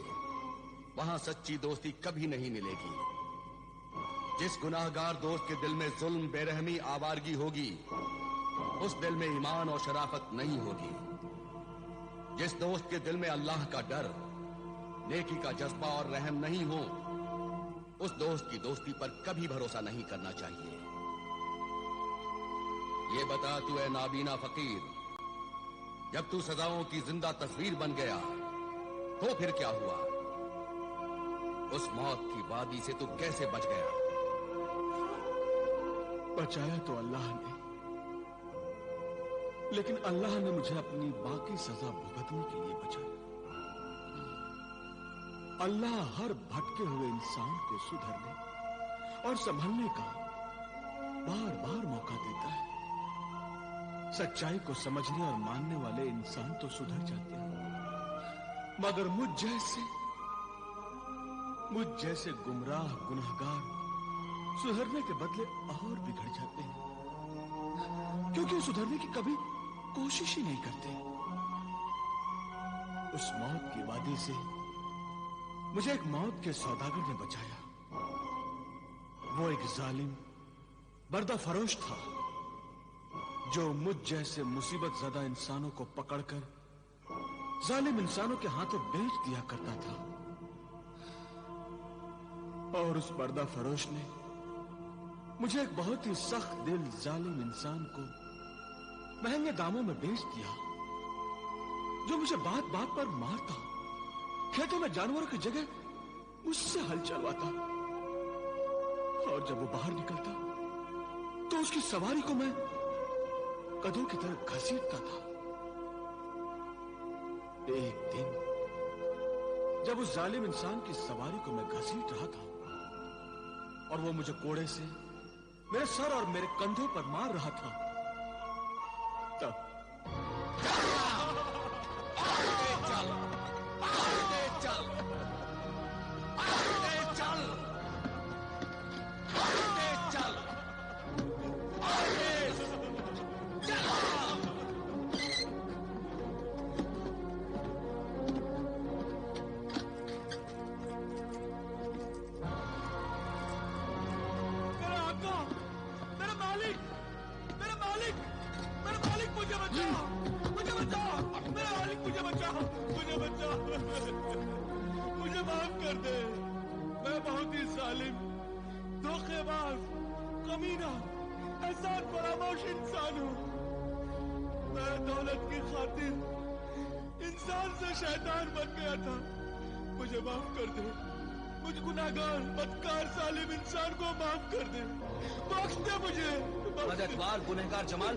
वहां सच्ची दोस्ती कभी नहीं मिलेगी। जिस गुनाहगार दोस्त के दिल में जुल्म, बेरहमी, आवारगी होगी उस दिल में ईमान और शराफत नहीं होगी। जिस दोस्त के दिल में अल्लाह का डर, नेकी का जज्बा और रहम नहीं हो उस दोस्त की दोस्ती पर कभी भरोसा नहीं करना चाहिए। ये बता तू ए नाबीना फकीर, जब तू सजाओं की जिंदा तस्वीर बन गया तो फिर क्या हुआ? उस मौत की वादी से तू कैसे बच गया? बचाया तो अल्लाह ने, लेकिन अल्लाह ने मुझे अपनी बाकी सजा भुगतने के लिए बचाया। अल्लाह हर भटके हुए इंसान को सुधरने और संभलने का बार बार मौका देता है। सच्चाई को समझने और मानने वाले इंसान तो सुधर जाते हैं, मगर मुझ जैसे गुमराह गुनहगार सुधरने के बदले और बिगड़ जाते हैं, क्योंकि सुधरने की कभी कोशिश ही नहीं करते। उस मौत की वादी से मुझे एक मौत के सौदागर ने बचाया। वो एक जालिम बर्दा फरोश था जो मुझ जैसे मुसीबत ज़दा इंसानों को पकड़कर जालिम इंसानों के हाथों बेच दिया करता था। और उस पर्दा फरोश ने मुझे एक बहुत ही सख्त दिल जालिम इंसान को महंगे दामों में बेच दिया, जो मुझे बात बात पर मारता, खेतों में जानवरों की जगह मुझसे हल चलवाता, और जब वो बाहर निकलता तो उसकी सवारी को मैं गधों की तरह घसीटता था। एक दिन जब उस जालिम इंसान की सवारी को मैं घसीट रहा था और वो मुझे कोड़े से मेरे सर और मेरे कंधों पर मार रहा था, तब मुझे माफ कर दे। मैं बहुत ही जालिम, धोखेबाज, कमीना, एहसान फरामोश इंसान हूँ। मैं दौलत की खातिर इंसान से शैतान बन गया था। मुझे माफ कर दे। मुझ गुनाहगार, बदकार, जालिम इंसान को माफ कर दे। बख्श दे मुझे। बदकार गुनहगार जमाल,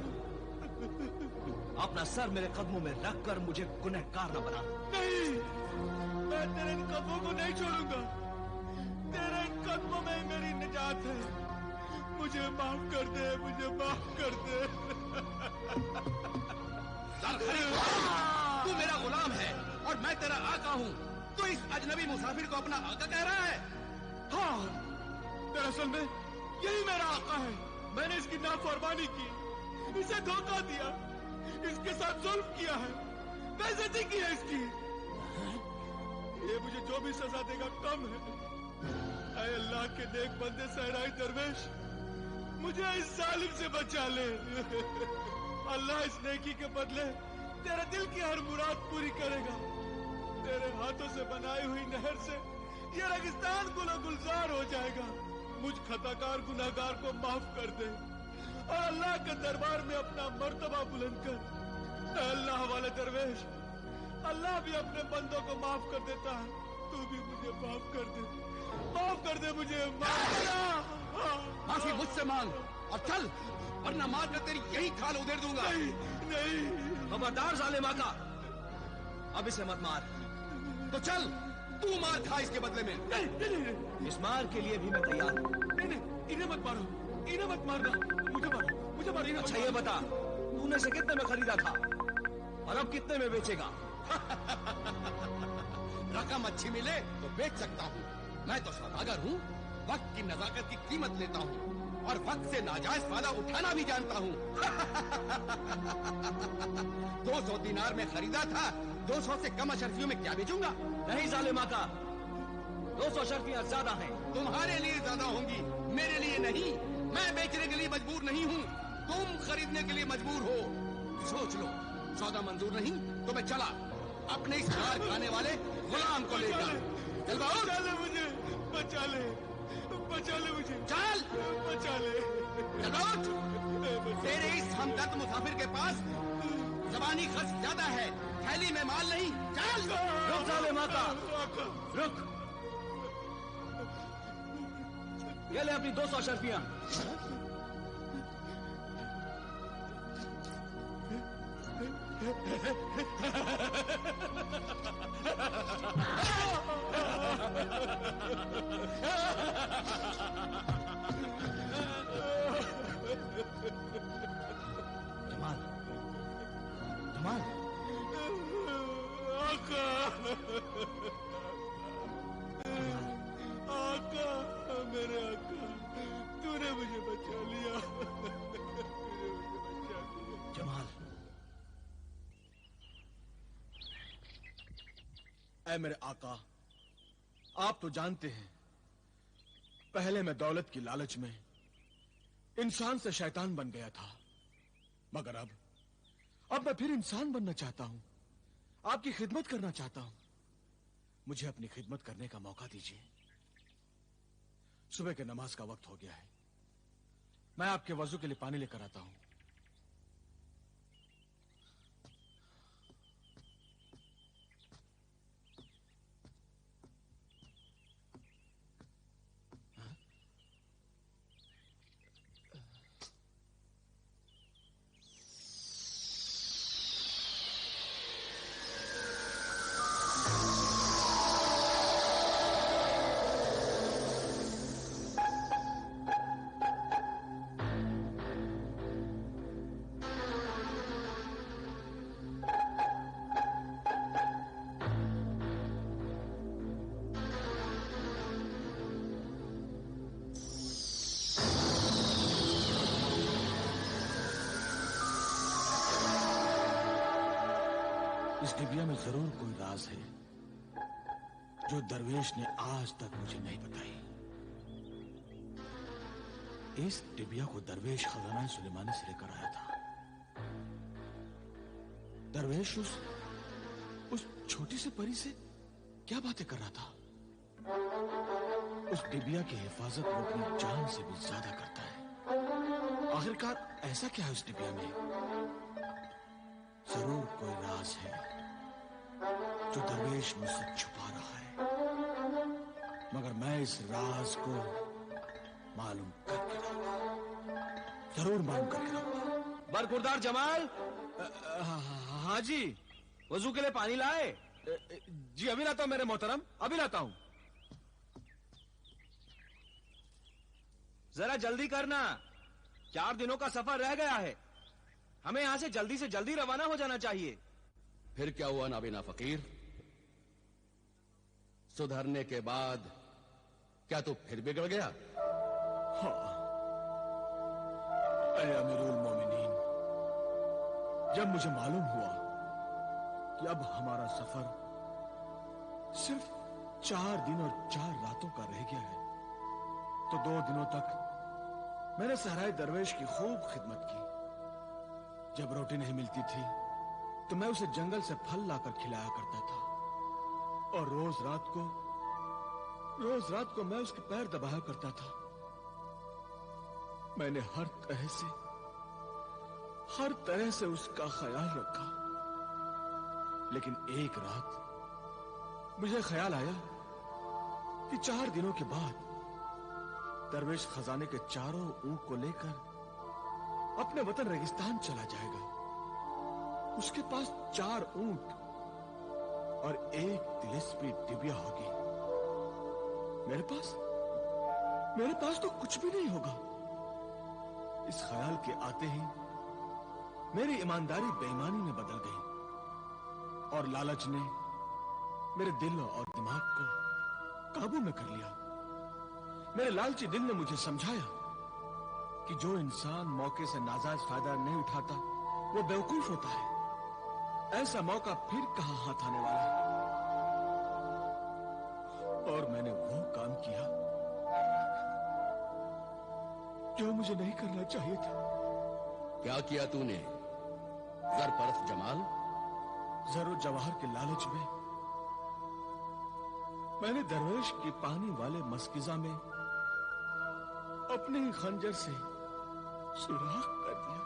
अपना सर मेरे कदमों में रखकर मुझे गुनहगार न बना। नहीं, मैं तेरे इन कदमों को नहीं छोड़ूंगा। तेरे इन कदमों में मेरी निजात है। मुझे माफ कर दे, मुझे माफ कर दे। तू मेरा गुलाम है और मैं तेरा आका हूँ। तू इस अजनबी मुसाफिर को अपना आका कह रहा है? हाँ, दरअसल में यही मेरा आका है। मैंने इसकी नाफरमानी की, इसे धोखा दिया, इसके साथ जुल्म किया है, बेइज्जती की है इसकी। ये मुझे जो भी सजा देगा कम है। ऐ अल्लाह के नेक बंदे सहराई दरवेश, मुझे इस जालिम से बचा ले। अल्लाह इस नेकी के बदले तेरे दिल की हर मुराद पूरी करेगा। तेरे हाथों से बनाई हुई नहर से ये रेगिस्तान गुलो गुलजार हो जाएगा। मुझ खताकार गुनाहगार को माफ कर दे और अल्लाह के दरबार में अपना मर्तबा बुलंद कर। अल्लाह वाले दरवेश, अल्लाह भी अपने बंदों को माफ कर देता है। तू भी मुझे माफ कर दे, माफ कर दे मुझे। माफी मुझसे मांग और चल, वरना मार कर तेरी यही खाल उधेड़ दूंगा। नहीं, नहीं। खबरदार जालिम आका, अब इसे मत मार। तो चल, तू मार खा इसके बदले में। नहीं, नहीं, नहीं। इस मार के लिए भी मैं तैयार हूँ। नहीं, नहीं, इन्हें मत मारो, इन्हें मत मारना। मुझे मारो, मुझे मारो। अच्छा ये बता, तूने इसे कितने में खरीदा था और अब कितने में बेचेगा? रकम अच्छी मिले तो बेच सकता हूँ। मैं तो सौदागर हूँ, वक्त की नजाकत की कीमत लेता हूँ और वक्त से नाजायज फायदा उठाना भी जानता हूँ। 200 दिनार में खरीदा था, 200 से कम अशर्फियों में क्या बेचूंगा? नहीं जालिम आका, 200 अशर्फियां ज्यादा हैं। तुम्हारे लिए ज्यादा होंगी, मेरे लिए नहीं। मैं बेचने के लिए मजबूर नहीं हूँ, तुम खरीदने के लिए मजबूर हो। सोच लो, सौदा मंजूर नहीं तो मैं चला अपने इस मार खाने वाले गुलाम को लेकर। चल बचा ले मुझे, बचा ले, बचा ले मुझे। चल, बचा ले। चल, तेरे इस हमदर्द मुसाफिर के पास जबानी खर्च ज्यादा है, थैली में माल नहीं। चल, रुक जालिम आका, रुक। ये ले अपनी 200 अशर्फियां। जमाल, जमाल, आका, आका, मेरे आका, तूने मुझे बचा लिया। जमाल, ऐ मेरे आका, आप तो जानते हैं, पहले मैं दौलत की लालच में इंसान से शैतान बन गया था, मगर अब मैं फिर इंसान बनना चाहता हूं, आपकी खिदमत करना चाहता हूं। मुझे अपनी खिदमत करने का मौका दीजिए। सुबह के नमाज का वक्त हो गया है, मैं आपके वजू के लिए पानी लेकर आता हूं। इस डिबिया में जरूर कोई राज है जो दरवेश ने आज तक मुझे नहीं बताई। इस डिबिया को दरवेश खजाना सुलेमानी से लेकर आया था। दरवेश उस छोटी सी परी से क्या बातें कर रहा था? उस डिबिया की हिफाजत वो अपनी जान से भी ज्यादा करता है। आखिरकार ऐसा क्या है उस डिबिया में? जरूर कोई राज है जो दरवेश मुझसे छुपा रहा है, मगर मैं इस राज को मालूम करके रहूंगा। जरूर मालूम करके रहूंगा। बरखुरदार जमाल। हाँ जी, वजू के लिए पानी लाए? जी अभी लाता हूं मेरे मोहतरम, अभी लाता हूं। जरा जल्दी करना, 4 दिनों का सफर रह गया है। हमें यहां से जल्दी रवाना हो जाना चाहिए। फिर क्या हुआ नाबीना फकीर? सुधरने के बाद क्या तू फिर बिगड़ गया? हाँ, ऐ अमीरुल मोमिनीन, जब मुझे मालूम हुआ कि अब हमारा सफर सिर्फ 4 दिन और 4 रातों का रह गया है, तो 2 दिनों तक मैंने सहराए दरवेश की खूब खिदमत की। जब रोटी नहीं मिलती थी तो मैं उसे जंगल से फल लाकर खिलाया करता था, और रोज रात को मैं उसके पैर दबाया करता था। मैंने हर तरह से उसका ख्याल रखा, लेकिन एक रात मुझे ख्याल आया कि 4 दिनों के बाद दरवेश खजाने के चारों ऊंट को लेकर अपने वतन रेगिस्तान चला जाएगा। उसके पास 4 ऊंट और 1 तिलिस्मी डिबिया होगी। मेरे पास तो कुछ भी नहीं होगा। इस ख्याल के आते ही मेरी ईमानदारी बेईमानी में बदल गई, और लालच ने मेरे दिल और दिमाग को काबू में कर लिया। मेरे लालची दिल ने मुझे समझाया कि जो इंसान मौके से नाजायज फायदा नहीं उठाता वो बेवकूफ होता है। ऐसा मौका फिर कहां हाथ आने वाला है। और मैंने वो काम किया जो मुझे नहीं करना चाहिए था। क्या किया तूने ज़रपरस्त जमाल? जरूर जवाहर के लालच में मैंने दरवेश की पानी वाले मस्किजा में अपने ही खंजर से सुराख कर दिया।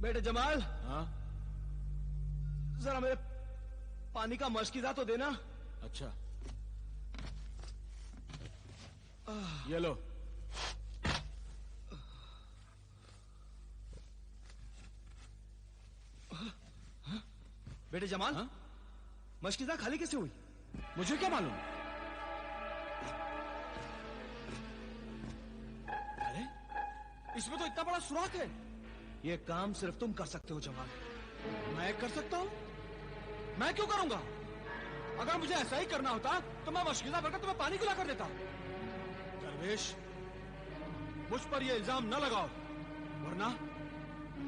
बेटे जमाल, हाँ? जरा मेरे पानी का मशकीजा तो देना। अच्छा, ये लो। बेटे जमाल, हाँ? मशकीजा खाली कैसे हुई? मुझे क्या मालूम? अरे, इसमें तो इतना बड़ा सुराख है। ये काम सिर्फ तुम कर सकते हो जमाल। मैं कर सकता हूं? मैं क्यों करूंगा? अगर मुझे ऐसा ही करना होता तो मैं मशकीजा करके तुम्हें पानी पिला कर देता। दरवेश, मुझ पर यह इल्जाम न लगाओ,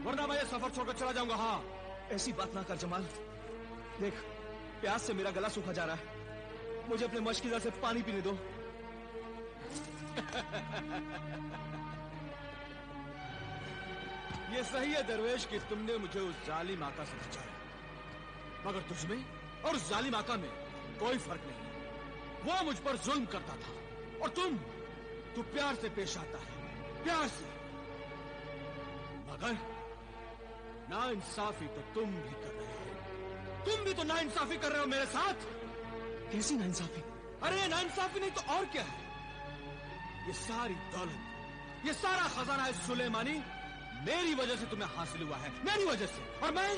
वरना मैं ये सफर छोड़कर चला जाऊंगा। हाँ, ऐसी बात ना कर जमाल। देख, प्यास से मेरा गला सूखा जा रहा है, मुझे अपने मशकीजा से पानी पीने दो। ये सही है दरवेश कि तुमने मुझे उस जालिम आका से बचाया, मगर तुझमें और उस जालिम आका में कोई फर्क नहीं। वो मुझ पर जुल्म करता था और तू प्यार से पेश आता है, प्यार से। मगर नाइंसाफी तो तुम भी कर रहे हो। तुम भी तो नाइंसाफी कर रहे हो मेरे साथ। कैसी नाइंसाफी? अरे नाइंसाफी नहीं तो और क्या है? ये सारी दौलत, ये सारा खजाना है सुलेमानी मेरी वजह से तुम्हें हासिल हुआ है, मेरी वजह से। और मैं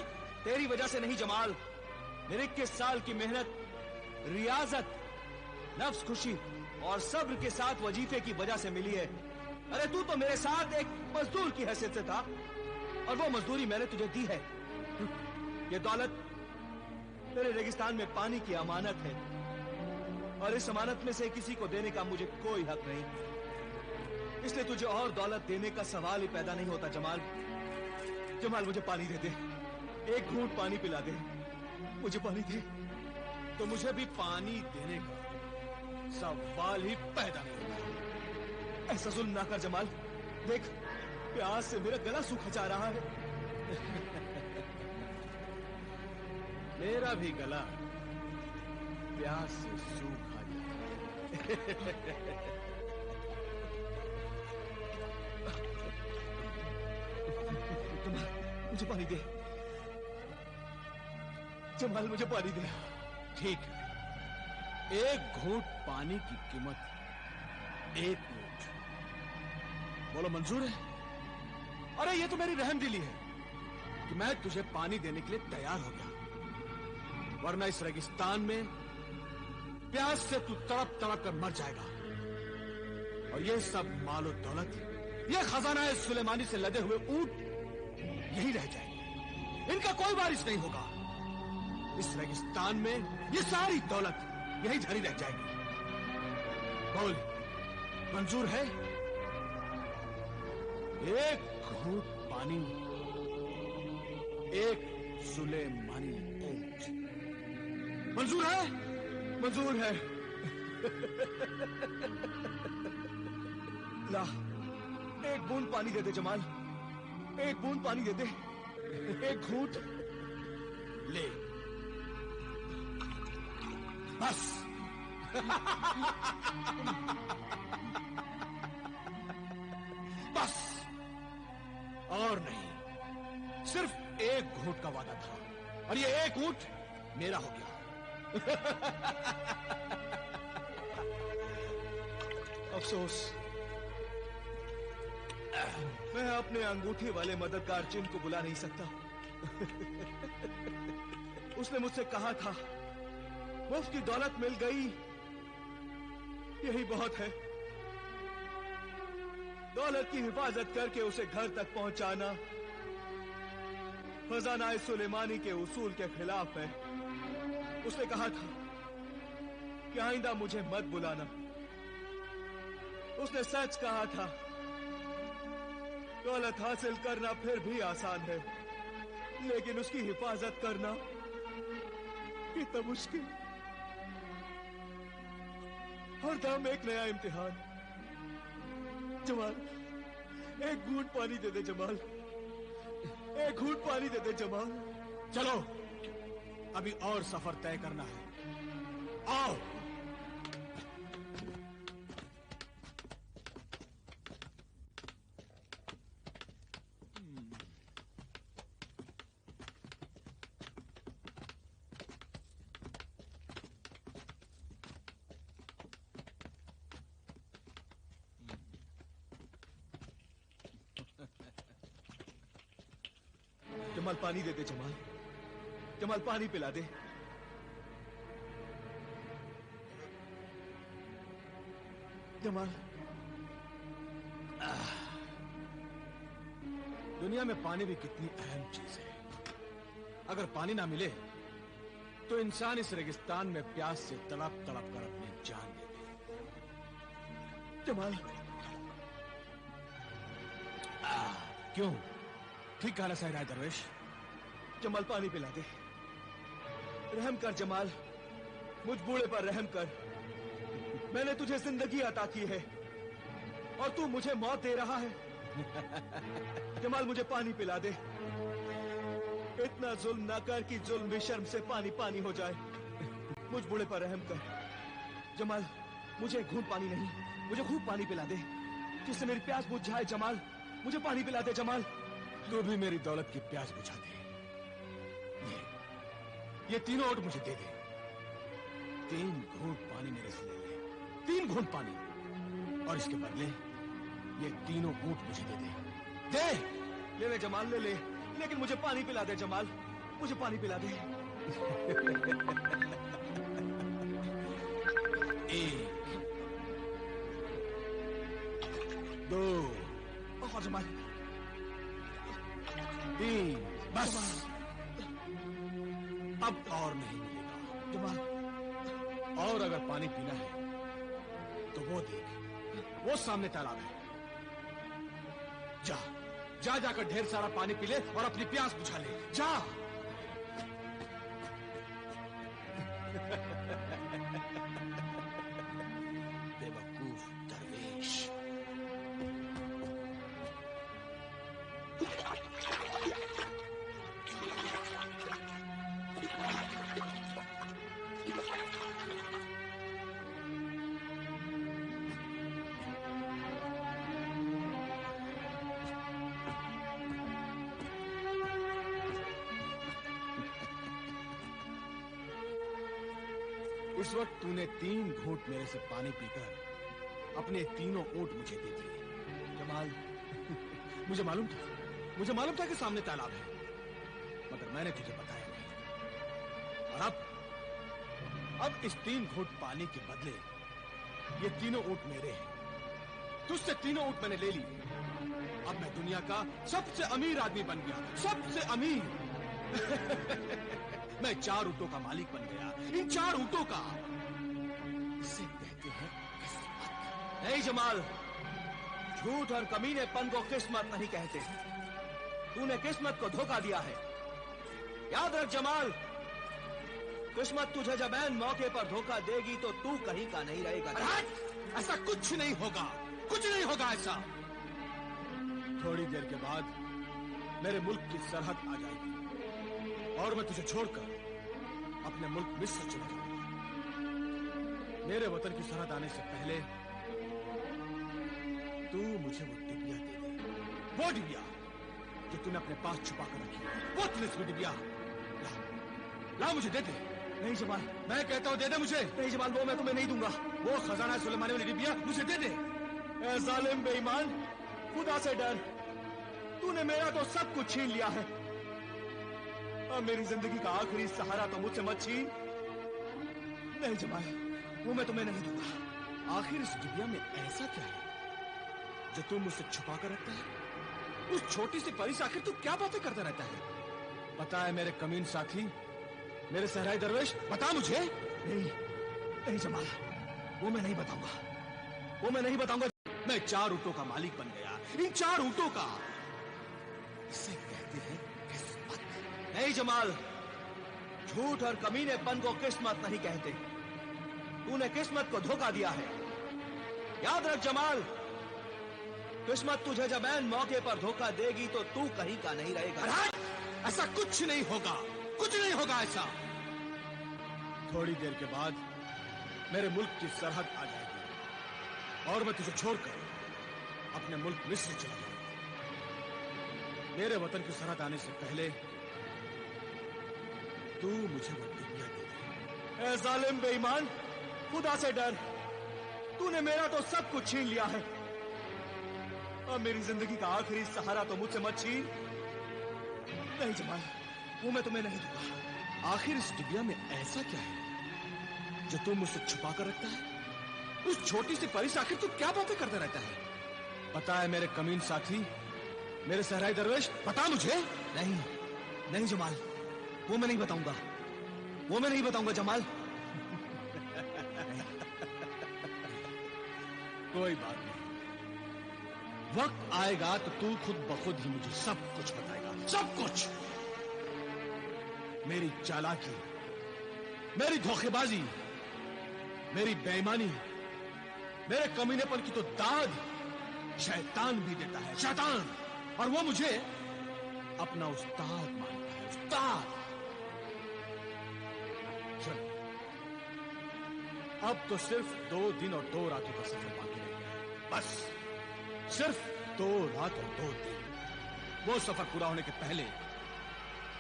तेरी वजह से नहीं जमाल, मेरे 21 साल की मेहनत, रियाजत, नफ्स खुशी और सब्र के साथ वजीफे की वजह से मिली है। अरे तू तो मेरे साथ एक मजदूर की हैसियत से था और वो मजदूरी मैंने तुझे दी है। ये दौलत तेरे रेगिस्तान में पानी की अमानत है और इस अमानत में से किसी को देने का मुझे कोई हक नहीं, इसलिए तुझे और दौलत देने का सवाल ही पैदा नहीं होता। जमाल, मुझे पानी दे दे, एक घूंट पानी पिला दे, मुझे पानी दे। तो मुझे भी पानी देने का सवाल ही पैदा नहीं होता। ऐसा जुल्म ना कर जमाल, देख प्यास से मेरा गला सूखा जा रहा है। मेरा भी गला प्यास से सूखा जा रहा है। मुझे पानी दे जमाल, मुझे पानी दे। ठीक है, एक घूंट पानी की कीमत 1 ऊंट। बोलो मंजूर है? अरे ये तो मेरी रहमदिली है कि मैं तुझे पानी देने के लिए तैयार हो गया, वरना इस रेगिस्तान में प्यास से तू तड़प तड़प कर मर जाएगा। और ये सब मालो दौलत, ये खजाना है सुलेमानी से लदे हुए ऊंट यही रह जाएंगे, इनका कोई वारिस नहीं होगा। इस रेगिस्तान में ये सारी दौलत यही धरी रह जाएगी। बोल, मंजूर है? एक घूंट पानी, एक सुलेमानी ऊंट। मंजूर है? मंजूर है। ला, एक बूंद पानी दे दे जमाल, एक बूंद पानी दे दे, एक घूंट ले। बस। बस और नहीं, सिर्फ एक घूंट का वादा था और ये एक घूंट मेरा हो गया। अफसोस, मैं अपने अंगूठी वाले मददगार जिन को बुला नहीं सकता। उसने मुझसे कहा था, मुफ्त की दौलत मिल गई, यही बहुत है। दौलत की हिफाजत करके उसे घर तक पहुंचाना खजाना सुलेमानी के उसूल के खिलाफ है। उसने कहा था कि आइंदा मुझे मत बुलाना। उसने सच कहा था, दौलत हासिल करना फिर भी आसान है, लेकिन उसकी हिफाजत करना इतना मुश्किल। हर दम एक नया इम्तिहान। जमाल, एक घूंट पानी दे दे जमाल, एक घूंट पानी दे दे जमाल। चलो, अभी और सफर तय करना है। आओ। जमाल पानी दे दे जमाल, जमाल पानी पिला दे। जमाल, दुनिया में पानी भी कितनी अहम चीज है। अगर पानी ना मिले तो इंसान इस रेगिस्तान में प्यास से तड़प तड़प कर अपनी जान दे दे। जमाल, क्यों? ठीक कहना सही रहा दरवेश। जमाल, पानी पिला दे। रहम कर जमाल, मुझ बूढ़े पर रहम कर। मैंने तुझे जिंदगी अता की है और तू मुझे मौत दे रहा है। जमाल, मुझे पानी पिला दे। इतना जुल्म ना कर कि जुल्म भी शर्म से पानी पानी हो जाए। मुझ बूढ़े पर रहम कर। जमाल, मुझे घूंट पानी नहीं, मुझे खूब पानी पिला दे जिससे मेरी प्यास बुझ जाए। जमाल, मुझे पानी पिला दे। जमाल, तू भी मेरी दौलत की प्यास बुझा दे। ये 3 ऊंट मुझे दे दे। 3 घूंट पानी मेरे से ले ले। 3 घूंट पानी, और इसके बदले ये 3 ऊंट मुझे दे दे। दे ले ले जमाल, ले ले, लेकिन मुझे पानी पिला दे। जमाल, मुझे पानी पिला दे। 1 2 और जमाल 3, बस। अब और नहीं मिलेगा जमाल। और अगर पानी पीना है तो वो देख, वो सामने तालाब है। जा जा जाकर ढेर सारा पानी पी ले और अपनी प्यास बुझा ले। जा। बेवकूफ दरवेश। इस वक्त तूने 3 घूंट मेरे से पानी पीकर अपने 3 ऊंट मुझे दे दिए। जमाल, मुझे मालूम था कि सामने तालाब है, मगर मैंने तुझे बताया नहीं। और अब इस 3 घूंट पानी के बदले ये 3 ऊंट मेरे हैं। तुझसे 3 ऊंट मैंने ले लिए। अब मैं दुनिया का सबसे अमीर आदमी बन गया, सबसे अमीर। मैं 4 ऊंटों का मालिक बन गया। इन 4 ऊंटों का, इसे कहते हैं किस्मत। नहीं जमाल, झूठ और कमीनेपन को किस्मत नहीं कहते। तूने किस्मत को धोखा दिया है। याद रख जमाल, किस्मत तुझे जब ऐन मौके पर धोखा देगी तो तू कहीं का नहीं रहेगा। ऐसा कुछ नहीं होगा, कुछ नहीं होगा ऐसा। थोड़ी देर के बाद मेरे मुल्क की सरहद आ जाएगी और मैं तुझे छोड़कर अपने मुल्क मिस्र चला जाऊंगा। मेरे वतन की सरहद आने से पहले तू मुझे वो डिबिया दे दे। वो डिबिया जो तूने अपने पास छुपा कर रखी है, वो तिलिस्मी डिबिया ला मुझे दे दे। नहीं जमाल, मैं कहता हूं दे दे मुझे। नहीं जमाल, वो मैं तुम्हें नहीं दूंगा। वो खजाना सुलेमानी वाली डिबिया मुझे दे दे। ए जालिम बेईमान, खुदा से डर। तूने मेरा तो सब कुछ छीन लिया है। अब मेरी जिंदगी का आखिरी सहारा तो मुझसे मत छीन। नहीं जमाल, वो मैं तुम्हें नहीं दूंगा। आखिर इस डिबिया में ऐसा क्या है जो तुम मुझसे छुपा कर रखता है? उस छोटी सी परी से आखिर तू क्या बातें करता रहता है? बता है मेरे कमीन साथी, मेरे सहराई दरवेश, बता मुझे। नहीं जमाल, वो मैं नहीं बताऊंगा, वो मैं नहीं बताऊंगा। मैं 4 ऊंटों का मालिक बन गया। इन 4 ऊंटों का, इसे कहते हैं किस्मत। नहीं जमाल, झूठ और कमीनेपन को किस्मत नहीं कहते। तूने किस्मत को धोखा दिया है। याद रख जमाल, किस्मत तुझे जब ऐन मौके पर धोखा देगी तो तू कहीं का नहीं रहेगा। ऐसा कुछ नहीं होगा, कुछ नहीं होगा ऐसा। थोड़ी देर के बाद मेरे मुल्क की सरहद आ जाएगी और मैं तुझे छोड़कर अपने मुल्क मिस्र चला जाऊंगा। मेरे वतन की सरहद आने से पहले तू मुझे वो डिबिया दे दे। ए जालिम बेईमान, खुदा से डर। तूने मेरा तो सब कुछ छीन लिया है। अब मेरी जिंदगी का आखिरी सहारा तो मुझसे मत छीन। नहीं जमाल, वो मैं तुम्हें नहीं दूंगा। आखिर इस डिबिया में ऐसा क्या है जो तुम मुझसे छुपा कर रखता है? उस छोटी सी परी से आखिर तू क्या बातें करता रहता है? पता है मेरे कमीन साथी, मेरे सहराई दरवेश, बता मुझे। नहीं नहीं जमाल, वो मैं नहीं बताऊंगा, वो मैं नहीं बताऊंगा जमाल। कोई बात नहीं, वक्त आएगा तो तू खुद ब खुद ही मुझे सब कुछ बताएगा, सब कुछ। मेरी चालाकी, मेरी धोखेबाजी, मेरी बेईमानी, मेरे कमीनेपन की तो दाद शैतान भी देता है, शैतान। और वो मुझे अपना उस्ताद मानता है, उस्ताद। चलो, अब तो सिर्फ 2 दिन और 2 रातों का सफर बाकी रह गया है, बस सिर्फ 2 रात और 2 दिन। वो सफर पूरा होने के पहले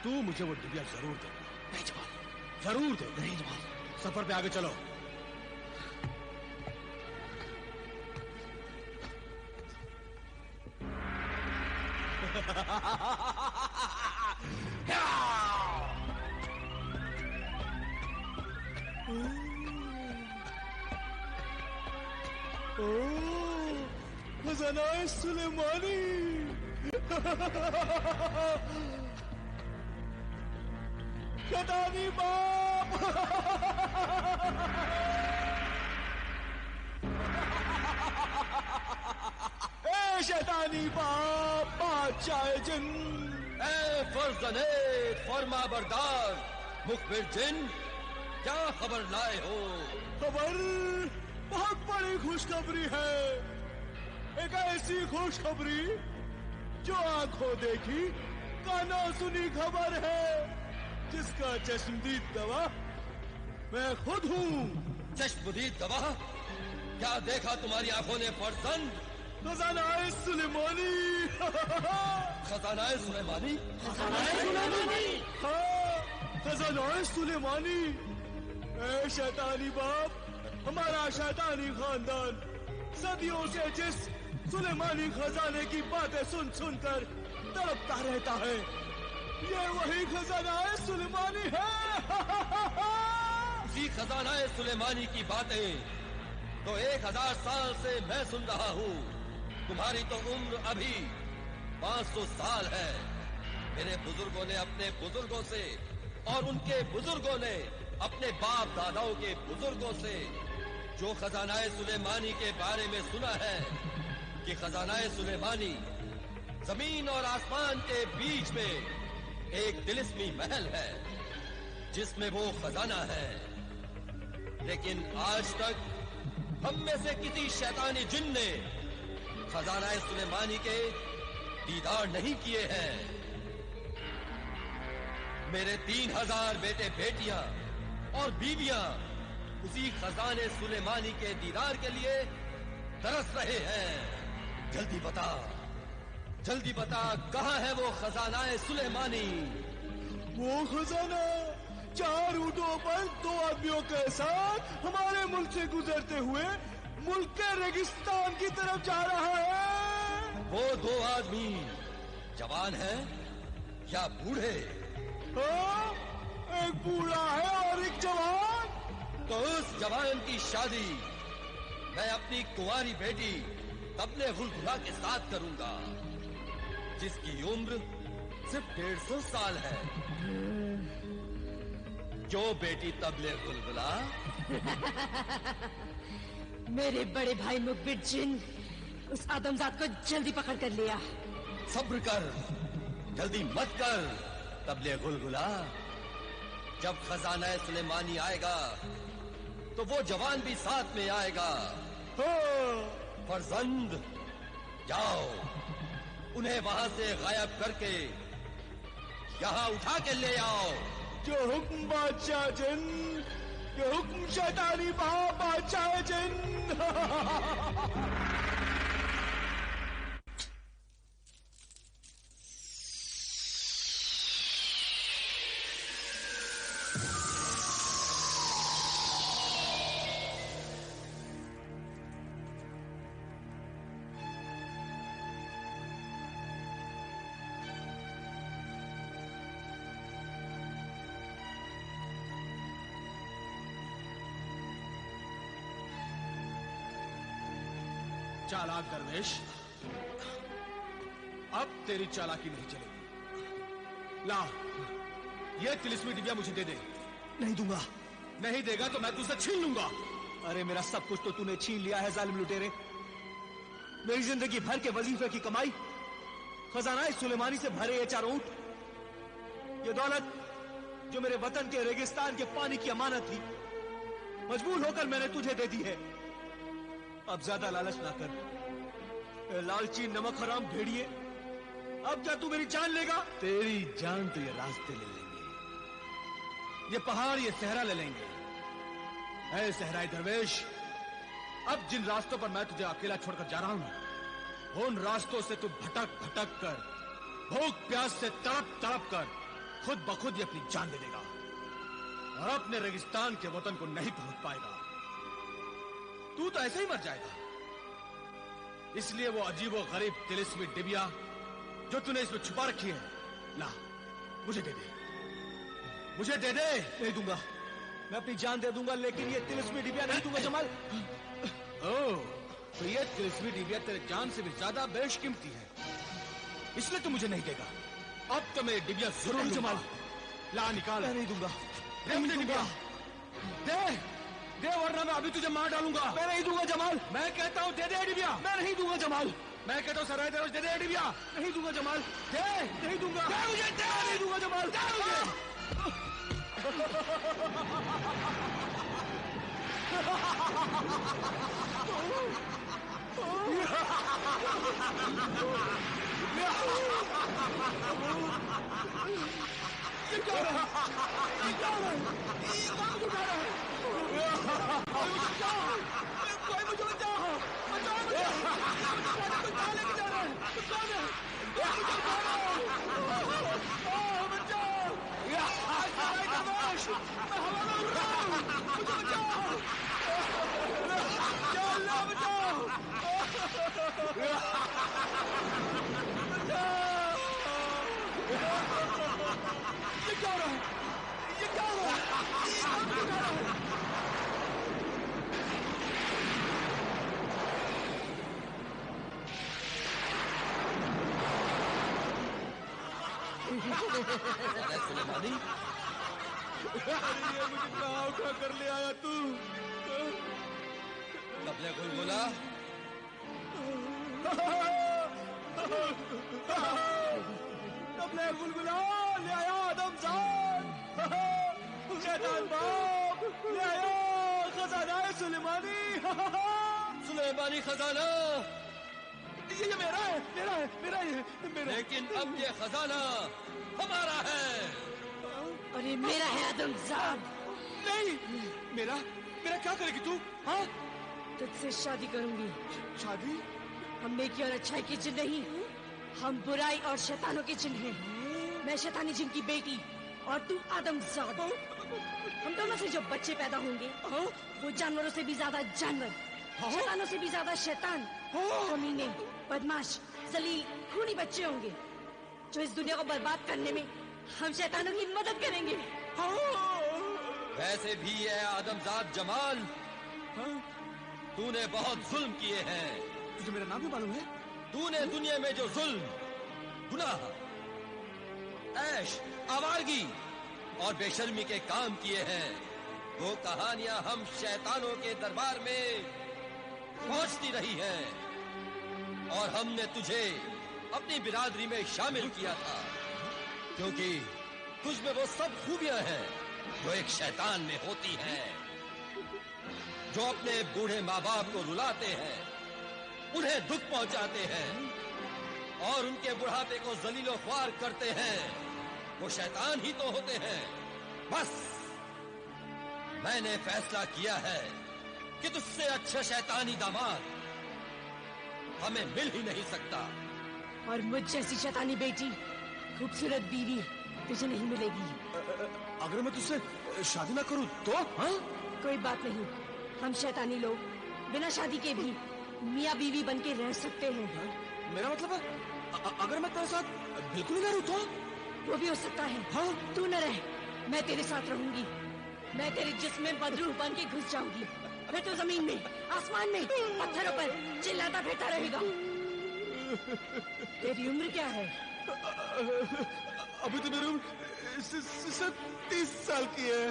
तू मुझे वो डिबिया जरूर देगा। नहीं जमाल, जरूर दे। नहीं जमाल, सफर पे आगे चलो। खजाना सुलेमानी। शैतानी बाप। ए शैतानी बाप, बादशाह जिन। ए फर्जने फरमा बरदार मुखबिर जिन, क्या खबर लाए हो? खबर बहुत बड़ी खुशखबरी है, एक ऐसी खुशखबरी जो आंखों देखी कानों सुनी खबर है, जिसका चश्मदीद गवाह मैं खुद हूँ। चश्मदीद गवाह? क्या देखा तुम्हारी आंखों ने फर्जंद? खजाना-ए सुलेमानी। खजाना-ए सुलेमानी? हाँ, खजाना-ए सुलेमानी। ए शैतानी बाप, हमारा शैतानी खानदान सदियों से जिस सुलेमानी खजाने की बातें सुन सुनकर तड़पता रहता है, ये वही खजाना-ए सुलेमानी है। उसी खजाना-ए सुलेमानी की बातें तो 1000 साल से मैं सुन रहा हूँ। तुम्हारी तो उम्र अभी 500 साल है। मेरे बुजुर्गों ने अपने बुजुर्गों से और उनके बुजुर्गों ने अपने बाप दादाओं के बुजुर्गों से जो खजाना-ए सुलेमानी के बारे में सुना है कि खजाना-ए सुलेमानी जमीन और आसमान के बीच में एक तिलिस्मी महल है जिसमें वो खजाना है, लेकिन आज तक हम में से किसी शैतानी जिन ने खजाना-ए सुलेमानी के दीदार नहीं किए हैं। मेरे 3000 बेटे बेटियां और बीवियां उसी खजाने सुलेमानी के दीदार के लिए तरस रहे हैं। जल्दी बता कहां है वो खजाना-ए सुलेमानी? वो खजाना 4 ऊंटों पर 2 आदमियों के साथ हमारे मुल्क से गुजरते हुए मुल्क के रेगिस्तान की तरफ जा रहा है। वो 2 आदमी जवान हैं या बूढ़े? हाँ, एक बूढ़ा है और एक जवान। तो उस जवान की शादी मैं अपनी कुंवारी बेटी तबले गुलगुला के साथ करूंगा, जिसकी उम्र सिर्फ 150 साल है। क्यों बेटी तबले गुलगुला? मेरे बड़े भाई मुखबिर जिन उस आदमजात को जल्दी पकड़ कर लिया। सब्र कर, जल्दी मत कर तबले गुलगुला। जब खजाना-ए सुलेमानी आएगा तो वो जवान भी साथ में आएगा। फर्जंद, जाओ उन्हें वहां से गायब करके यहाँ उठा के ले आओ। जो हुक्म बादशाह जिन, जो हुक्म शैतानी बाप बादशाह जिन। चालाक दरवेश, अब तेरी चालाकी नहीं चलेगी। ला, ये तिलिस्मी डिबिया मुझे दे दे। नहीं दूंगा। नहीं देगा तो मैं तुझसे छीन लूंगा। अरे मेरा सब कुछ तो तूने छीन लिया है जालिम लुटेरे। मेरी जिंदगी भर के वजीफे की कमाई, खजाना सुलेमानी से भरे ये 4 ऊंट, ये दौलत जो मेरे वतन के रेगिस्तान के पानी की अमानत थी, मजबूर होकर मैंने तुझे दे दी है। अब ज्यादा लालच ना कर, लालची नमक हराम भेड़िए। अब क्या तू मेरी जान लेगा? तेरी जान तो ये रास्ते ले लेंगे, ये पहाड़, ये सहरा ले लेंगे। ऐ सहराई दरवेश, अब जिन रास्तों पर मैं तुझे अकेला छोड़कर जा रहा हूं, उन रास्तों से तू भटक भटक कर, भूख प्यास से तड़प तड़प कर खुद ब खुद ही अपनी जान दे देगा और अपने रेगिस्तान के वतन को नहीं पहुंच पाएगा। तू तो ऐसे ही मर जाएगा। इसलिए वो अजीब व गरीब तिलिस्मी डिबिया जो तूने इसमें छुपा रखी है, ला, मुझे दे दे, मुझे दे दे। नहीं दूंगा, मैं अपनी जान दे दूंगा, लेकिन ये तिलिस्मी डिबिया नहीं दूंगा जमाल। ओह, तो ये तिलिस्मी डिबिया तेरे जान से भी ज्यादा बेशकीमती है, इसलिए तू मुझे नहीं देगा। अब तो मैं डिबिया जरूर जमाल। ला, निकाल। मैं नहीं दूंगा। दे मुझे डिबिया, दे दे, वरना मैं अभी तुझे मार डालूंगा। मैं नहीं दूंगा जमाल। मैं कहता हूँ दे दे डिबिया। मैं नहीं दूंगा जमाल। मैं कहता हूँ सराय दे दे डिबिया। नहीं दूंगा जमाल। दे, नहीं दूंगा। दे मुझे, दे। नहीं दूंगा जमाल। दे मुझे। सुलेमानी, ये मुझे कहाँ उठा कर ले आया तू? कबले बुलबुला, कबले बुलबुला ले आया आदमजाद, शैतान बाप ले आया खजाना सुलेमानी। सुलेमानी खजाना, ये मेरा है, मेरा है, मेरा है, मेरा। लेकिन अब ये खजाना हमारा है। अरे मेरा है आदमजाद। नहीं, मेरा मेरा क्या करेगी तू? हाँ, तुझसे शादी करूंगी। शादी? हम नेकी और अच्छाई के जिन नहीं, हम बुराई और शैतानों के जिन हैं। मैं शैतानी जिन की बेटी और तू आदमजाद। हम दोनों से जो बच्चे पैदा होंगे, वो जानवरों से भी ज्यादा जानवर, शैतानों से भी ज्यादा शैतान, कमीने, बदमाश, जलील, खूनी बच्चे होंगे जो इस दुनिया को बर्बाद करने में हम शैतानों की मदद करेंगे। वैसे भी है आदमजाद जमाल, तूने बहुत जुल्म किए हैं। तुझे मेरा नाम भी मालूम है? तूने दुनिया में जो जुल्म, गुनाह, ऐश, आवारगी और बेशर्मी के काम किए हैं, वो कहानियां हम शैतानों के दरबार में पहुंचती रही हैं और हमने तुझे अपनी बिरादरी में शामिल किया था, क्योंकि तुझ में वो सब खूबियां हैं जो एक शैतान में होती हैं, जो अपने बूढ़े माँ बाप को रुलाते हैं, उन्हें दुख पहुंचाते हैं और उनके बुढ़ापे को जलीलो ख्वार करते हैं। वो शैतान ही तो होते हैं। बस मैंने फैसला किया है कि तुझसे अच्छा शैतानी दामाद हमें मिल ही नहीं सकता। और मुझ जैसी शैतानी बेटी, खूबसूरत बीवी तुझे नहीं मिलेगी। अगर मैं तुझसे शादी ना करूं तो? हाँ? कोई बात नहीं, हम शैतानी लोग बिना शादी के भी मियाँ बीवी बन के रह सकते हैं। मेरा मतलब है अगर मैं तेरे साथ बिल्कुल ही ना रहूं तो? वो भी हो सकता है। हाँ? तू न रह, मैं तेरे साथ रहूंगी। मैं तेरे जिस्म में बदरूह बन के घुस जाऊंगी, फिर तो जमीन में, आसमान में, पत्थरों पर चिल्लाता फिरता रहेगा। तेरी उम्र क्या है? अभी तो मेरी उम्र 30 साल की है।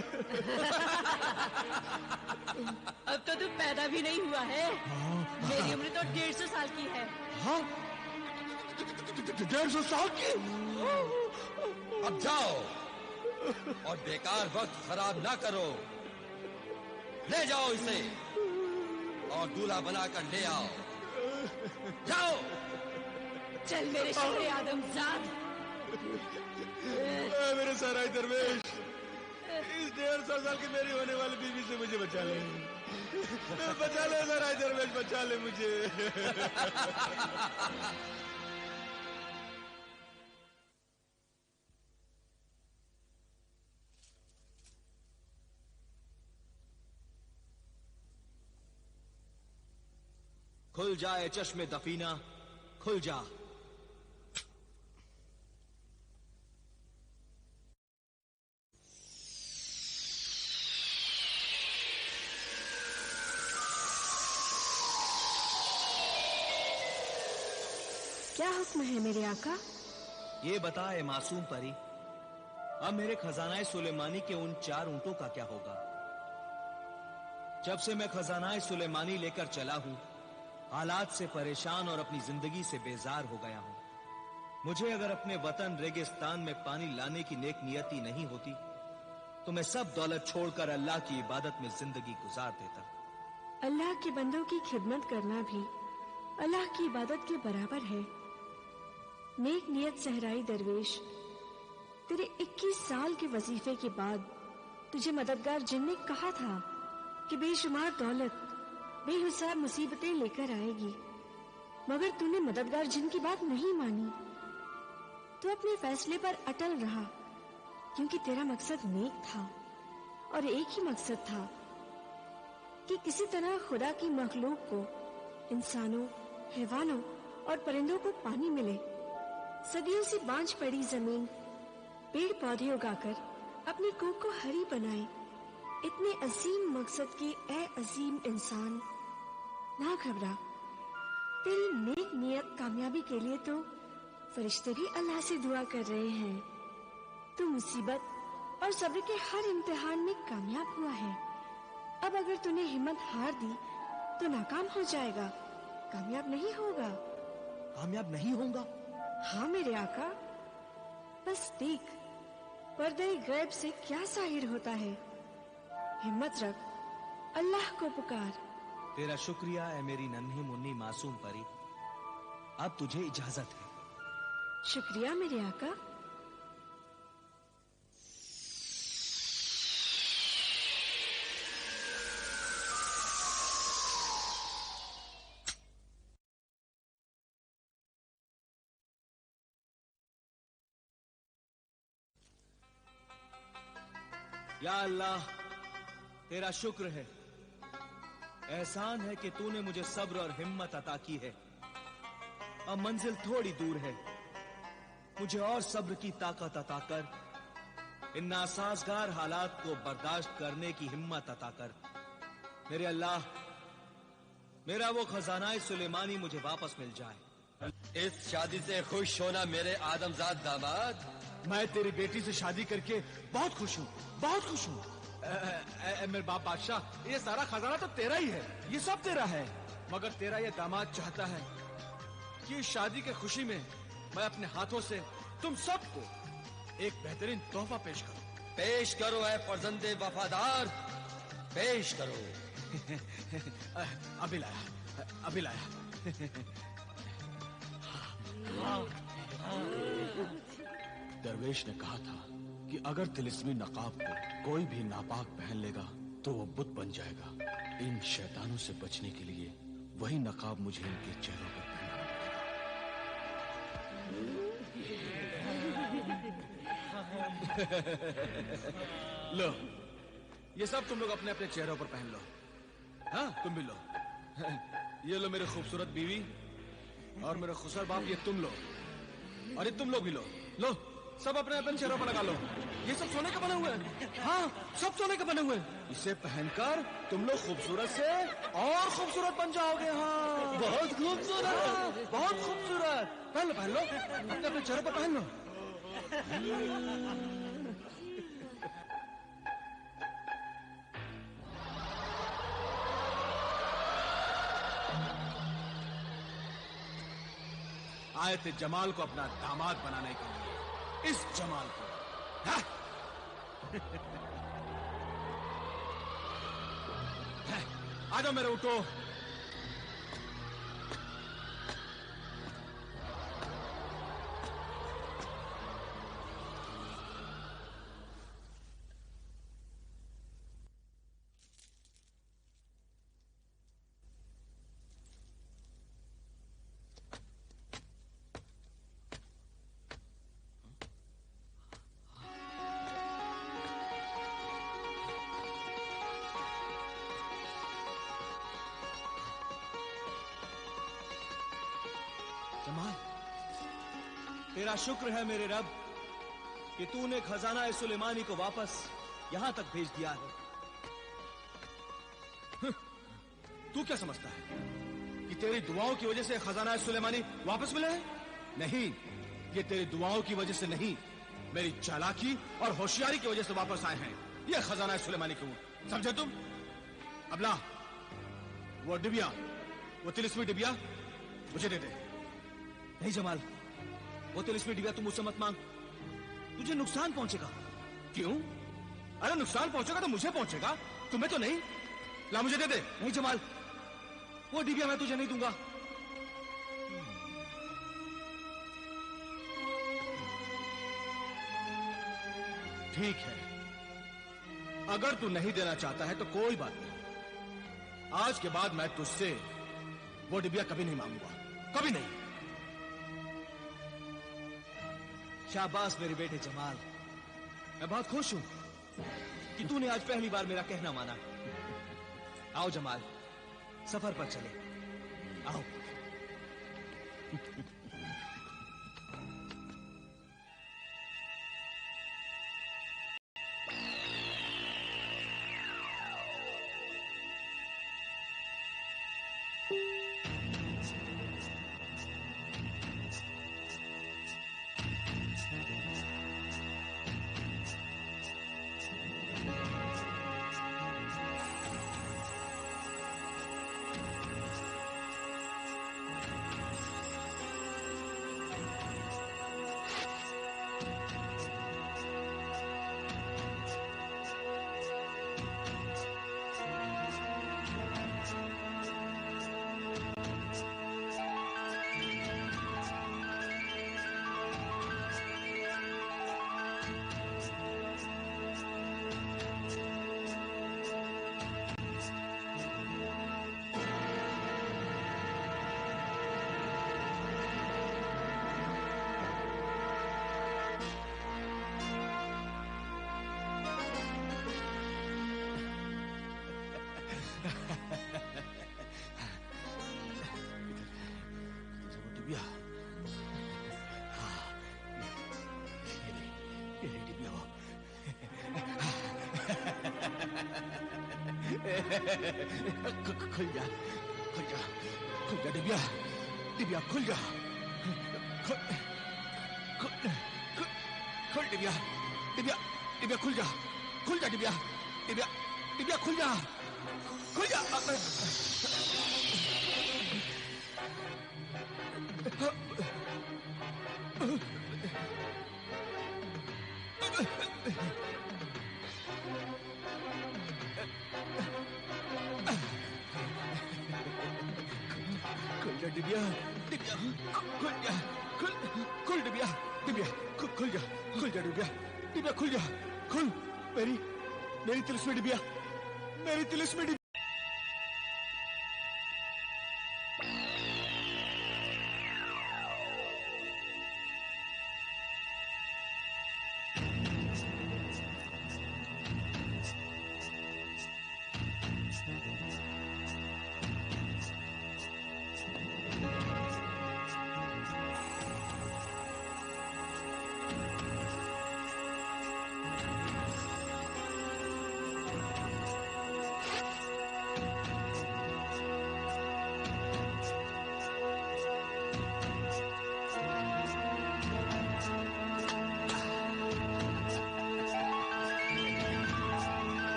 अब तो तू पैदा भी नहीं हुआ है। मेरी उम्र तो 150 साल की है। हाँ, 150 साल की। अब जाओ और बेकार वक्त खराब ना करो। ले जाओ इसे और दूल्हा बनाकर ले आओ। जाओ। चल मेरे शहरे आदमजाद। मेरे सराय दरवेश, इस 150 साल की मेरी होने वाली बीवी से मुझे बचा ले। बचा ले सराय दरवेश, बचा ले मुझे। खुल जाए चश्मे दफीना, खुल जा। क्या हुक्म है मेरे आका? ये बताए मासूम परी, अब मेरे खजानाए सुलेमानी के उन 4 ऊंटों का क्या होगा? जब से मैं खजानाए सुलेमानी लेकर चला हूं, हालात से परेशान और अपनी जिंदगी से बेजार हो गया हूं। मुझे अगर अपने वतन रेगिस्तान में पानी लाने की नेक नियति नहीं होती तो मैं सब दौलत छोड़कर अल्लाह की इबादत में जिंदगी गुजार देता। अल्लाह के बंदों की खिदमत करना भी अल्लाह की इबादत के बराबर है। नेक नियत सहराई दरवेश, तेरे 21 साल के वजीफे के बाद तुझे मददगार जिन ने कहा था कि बेशुमार दौलत बेहिसाब मुसीबतें लेकर आएगी, मगर तूने मददगार जिन की बात नहीं मानी। तू अपने फैसले पर अटल रहा क्योंकि तेरा मकसद नेक था और एक ही मकसद था कि किसी तरह खुदा की मखलूक को, इंसानों, हैवानों और परिंदों को पानी मिले। सदियों से बांझ पड़ी जमीन पेड़ पौधे उगाकर अपनी कोख को हरी बनाए। इतने अजीम मकसद की ए अजीम इंसान, ना घबरा। तेरी नेक नियत कामयाबी के लिए तो फरिश्ते भी अल्लाह से दुआ कर रहे हैं। तू मुसीबत और सब्र के हर इम्तिहान में कामयाब हुआ है। अब अगर तूने हिम्मत हार दी तो नाकाम हो जाएगा, कामयाब नहीं होगा। कामयाब नहीं होगा? हाँ मेरे आका, बस देख पर्दे गैब से क्या जाहिर होता है। हिम्मत रख, अल्लाह को पुकार। तेरा शुक्रिया है मेरी नन्ही मुन्नी मासूम परी। अब तुझे इजाजत है। शुक्रिया मेरे आका। या अल्लाह, तेरा शुक्र है, एहसान है कि तूने मुझे सब्र और हिम्मत अता की है। अब मंजिल थोड़ी दूर है, मुझे और सब्र की ताकत अता कर। इन नासाजगार हालात को बर्दाश्त करने की हिम्मत अता कर। मेरे अल्लाह, मेरा वो खजानाए सुलेमानी मुझे वापस मिल जाए। इस शादी से खुश होना मेरे आदमजाद दामाद। मैं तेरी बेटी से शादी करके बहुत खुश हूँ, बहुत खुश हूँ। मेरे बाप बादशाह, ये सारा खजाना तो तेरा ही है, ये सब तेरा है। मगर तेरा ये दामाद चाहता है कि इस शादी के खुशी में मैं अपने हाथों से तुम सबको एक बेहतरीन तोहफा पेश करूं। पेश करो है फर्जंदे वफादार, पेश करो। अभी लाया, अभी लाया। दरवेश ने कहा था कि अगर तिलिस्मी नकाब को कोई भी नापाक पहन लेगा तो वो बुत बन जाएगा। इन शैतानों से बचने के लिए वही नकाब मुझे इनके चेहरों पर पहनना पड़ेगा। लो, ये सब तुम लोग अपने अपने चेहरों पर पहन लो। हाँ, तुम भी लो। ये लो मेरी खूबसूरत बीवी और मेरे खुसर बाप, ये तुम लो और ये तुम लोग भी लो। लो, सब अपने अपने चेहरों पर लगा लो। ये सब सोने का बने हुए हैं। हाँ, सब सोने के बने हुए हैं। इसे पहनकर तुम लोग खूबसूरत से और खूबसूरत बन जाओगे। हाँ। बहुत खूबसूरत, बहुत खूबसूरत। पहन लो, पहन लो, अपने अपने चेहरे पर पहन लो। आए थे जमाल को अपना दामाद बनाने के लिए, इस जमाल को। हाँ? आ जाओ मेरे ऊँटों। जमाल, तेरा शुक्र है मेरे रब कि तूने खजाना सुलेमानी को वापस यहां तक भेज दिया है। तू क्या समझता है कि तेरी दुआओं की वजह से खजाना सुलेमानी वापस मिले हैं? नहीं, ये तेरी दुआओं की वजह से नहीं, मेरी चालाकी और होशियारी की वजह से वापस आए हैं ये खजाना सुलेमानी के ऊँट। समझे तुम? अब ला वो डिबिया, वो तिलिस्मी डिबिया मुझे दे दे। नहीं जमाल, वो तिलिस्मी डिबिया तुम मुझसे मत मांग, तुझे नुकसान पहुंचेगा। क्यों? अरे नुकसान पहुंचेगा तो मुझे पहुंचेगा, तुम्हें तो नहीं। ला मुझे दे दे। नहीं जमाल, वो डिबिया मैं तुझे नहीं दूंगा। ठीक है, अगर तू नहीं देना चाहता है तो कोई बात नहीं। आज के बाद मैं तुझसे वो डिबिया कभी नहीं मांगूंगा, कभी नहीं। शाबाश मेरे बेटे जमाल, मैं बहुत खुश हूं कि तूने आज पहली बार मेरा कहना माना। आओ जमाल, सफर पर चले, आओ। खुल जा, खुल जा, खुल जा डिबिया, डिबिया खुल जा, खुल, खुल, खुल, खुल डिबिया, डिबिया, डिबिया खुल जा, खुल जा डिबिया, डिबिया, डिबिया खुल जा, खुल जा। डिबिया, डिबिया, खुल जा, खुल, खुल डिबिया, डिबिया, खुल जा, खुल जा डिबिया, डिबिया खुल जा, खुल, मेरी, मेरी तिलिस्मी डिबिया, मेरी तिलिस्मी डिबिया।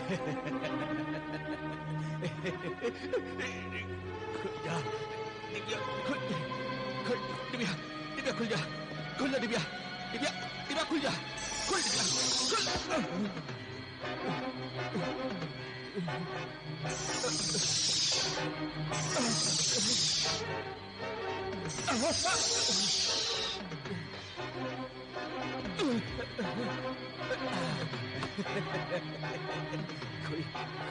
जा दिव्या, दिव्या, दिव्या खुल जा, खुल जा दिव्या, दिव्या, दिव्या खुल जा, खुल दिव्या,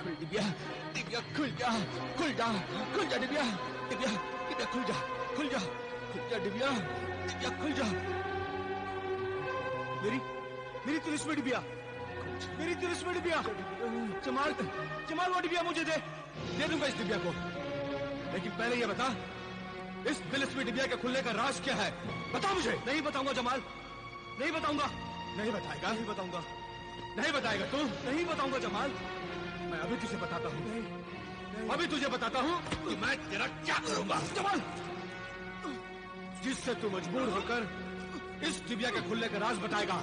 खुल दिव्या, दिव्या खुल जा, खुल जा, खुल जा दिव्या, दिव्या, दिव्या खुल जा, खुल जा, खुल जा दिव्या, दिव्या खुल जा। मेरी तिलिस्मी डिबिया, मेरी तिलिस्मी डिबिया। जमाल, जमाल वो डिबिया मुझे दे दूंगा इस डिबिया को, लेकिन पहले ये बता इस तिलिस्मी डिबिया के खुलने का राज क्या है? बता मुझे। नहीं बताऊंगा जमाल, नहीं बताऊंगा। नहीं बताएगा? नहीं बताऊंगा। नहीं बताएगा तू? नहीं बताऊंगा जमाल। मैं अभी तुझे बताता हूँ, अभी तुझे बताता हूँ कि मैं तेरा क्या करूंगा। जमाल, जिससे तू मजबूर होकर इस डिबिया के खुलने का राज बताएगा।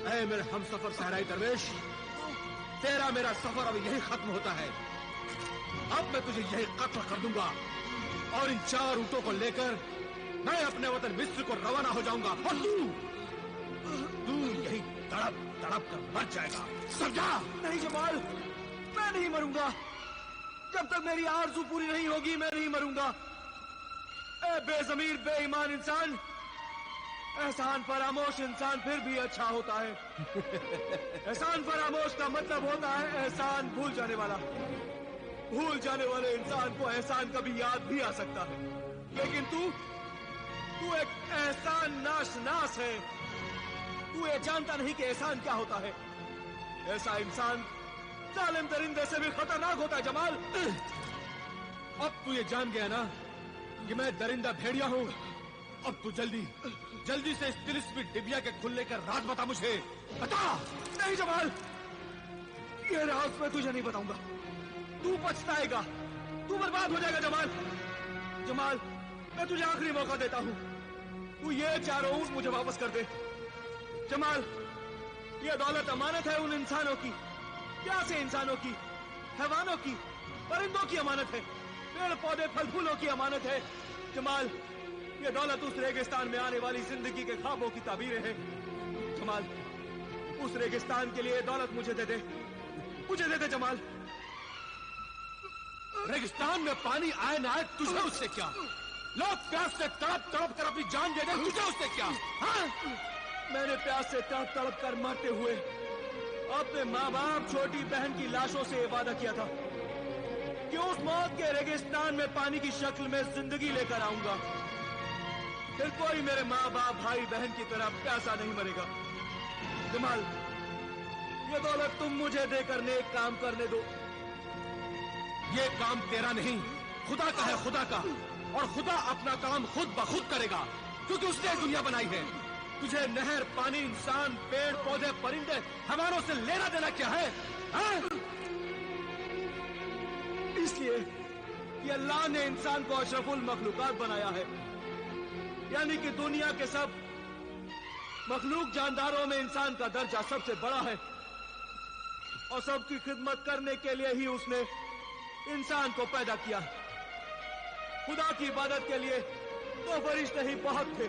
ऐ मेरे हमसफर सहराई दरवेश, तेरा मेरा सफर अब यही खत्म होता है। अब मैं तुझे यही कत्ल कर दूंगा और इन 4 ऊंटों को लेकर मैं अपने वतन मिस्र को रवाना हो जाऊंगा और तू यही तड़प तड़प कर मर जाएगा, समझा? नहीं जमाल, मैं नहीं मरूंगा। जब तक मेरी आरज़ू पूरी नहीं होगी मैं नहीं मरूंगा। ए बेज़मीर बेईमान इंसान, एहसान फरामोश इंसान फिर भी अच्छा होता है। एहसान फरामोश का मतलब होता है एहसान भूल जाने वाला। भूल जाने वाले इंसान को एहसान कभी याद भी आ सकता है, लेकिन तू एक एहसान नाश है। तू ये जानता नहीं कि एहसान क्या होता है। ऐसा इंसान जालिम दरिंदे से भी खतरनाक होता है जमाल। अब तू ये जान गया ना कि मैं दरिंदा भेड़िया हूँ। अब तू जल्दी से इस तिलिस्मी डिबिया के खुलने का राज बता मुझे, बता। नहीं जमाल, ये राज मैं तुझे नहीं बताऊंगा। तू पछताएगा, तू बर्बाद हो जाएगा जमाल। जमाल, मैं तुझे आखिरी मौका देता हूँ, तू ये 4 ऊंट मुझे वापस कर दे। जमाल, ये दौलत अमानत है उन इंसानों की, प्यासे इंसानों की, हैवानों की, परिंदों की अमानत है, पेड़ पौधे फल फूलों की अमानत है। जमाल, ये दौलत उस रेगिस्तान में आने वाली जिंदगी के ख्वाबों की ताबीरें हैं। जमाल, उस रेगिस्तान के लिए दौलत मुझे दे दे, मुझे दे दे जमाल। रेगिस्तान में पानी आए ना आए तुझे उससे क्या? लोग प्यास से तड़प तड़प कर अपनी जान दे दे, तुझे उससे क्या? हाँ? मैंने प्यास से तड़प तड़प कर मरते हुए अपने माँ बाप, छोटी बहन की लाशों से वादा किया था कि उस मौत के रेगिस्तान में पानी की शक्ल में जिंदगी लेकर आऊंगा। फिर कोई मेरे माँ बाप, भाई बहन की तरह प्यासा नहीं मरेगा। जमाल, ये दौलत तुम मुझे देकर नेक काम करने दो। ये काम तेरा नहीं, खुदा का है, खुदा का। और खुदा अपना काम खुद ब खुद करेगा, क्योंकि उसने दुनिया बनाई है। तुझे नहर, पानी, इंसान, पेड़ पौधे, परिंदे, हमारों से लेना देना क्या है? हाँ? इसलिए कि अल्लाह ने इंसान को अशरफुल मखलूकात बनाया है, यानी कि दुनिया के सब मखलूक जानदारों में इंसान का दर्जा सबसे बड़ा है। और सबकी खिदमत करने के लिए ही उसने इंसान को पैदा किया। खुदा की इबादत के लिए तो फरिश्ते ही बहुत थे,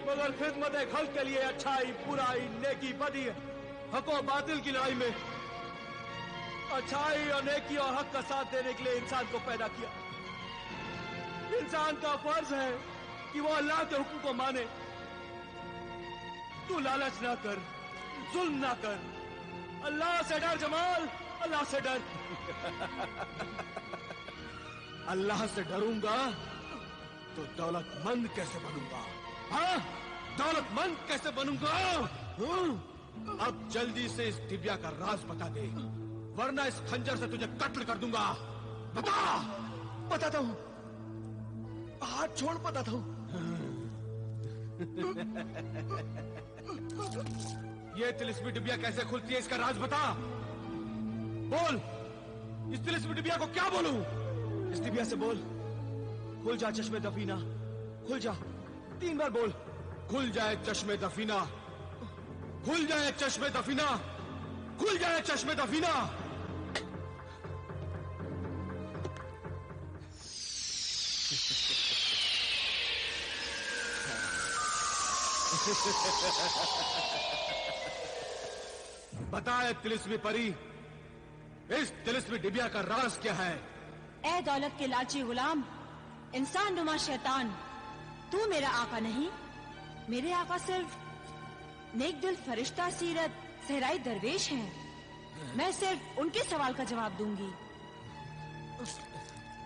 मगर खिदमत खल्क के लिए अच्छाई, बुराई, नेकी, बदी, हक और बातिल की लड़ाई में अच्छाई और नेकी और हक का साथ देने के लिए इंसान को पैदा किया। इंसान का फर्ज है कि वो अल्लाह के हुक्म को माने। तू लालच ना कर, जुल्म ना कर, अल्लाह से डर जमाल, अल्लाह से डर। अल्लाह से डरूंगा तो दौलतमंद कैसे बनूंगा? हाँ, दौलतमंद कैसे बनूंगा? अब जल्दी से इस डिबिया का राज बता दे, वरना इस खंजर से तुझे कत्ल कर दूंगा। बता। बताता हूं, हाथ छोड़, बताता हूं। ये तिलिस्मी डिबिया कैसे खुलती है, इसका राज बता। बोल, इस तिलिस्मी डिबिया को क्या बोलूं? इस डिबिया से बोल, खुल जा चश्मे दफीना, खुल जा। 3 बार बोल, खुल जाए चश्मे दफीना, खुल जाए चश्मे दफीना, खुल जाए चश्मे दफीना। बताए तिलिस्मी परी, इस तिलिस्मी डिबिया का राज क्या है? ए दौलत के लालची गुलाम, इंसान नुमा शैतान, तू मेरा आका नहीं। मेरे आका सिर्फ नेक दिल फरिश्ता सीरत सहराई दरवेश हैं। मैं सिर्फ उनके सवाल का जवाब दूंगी।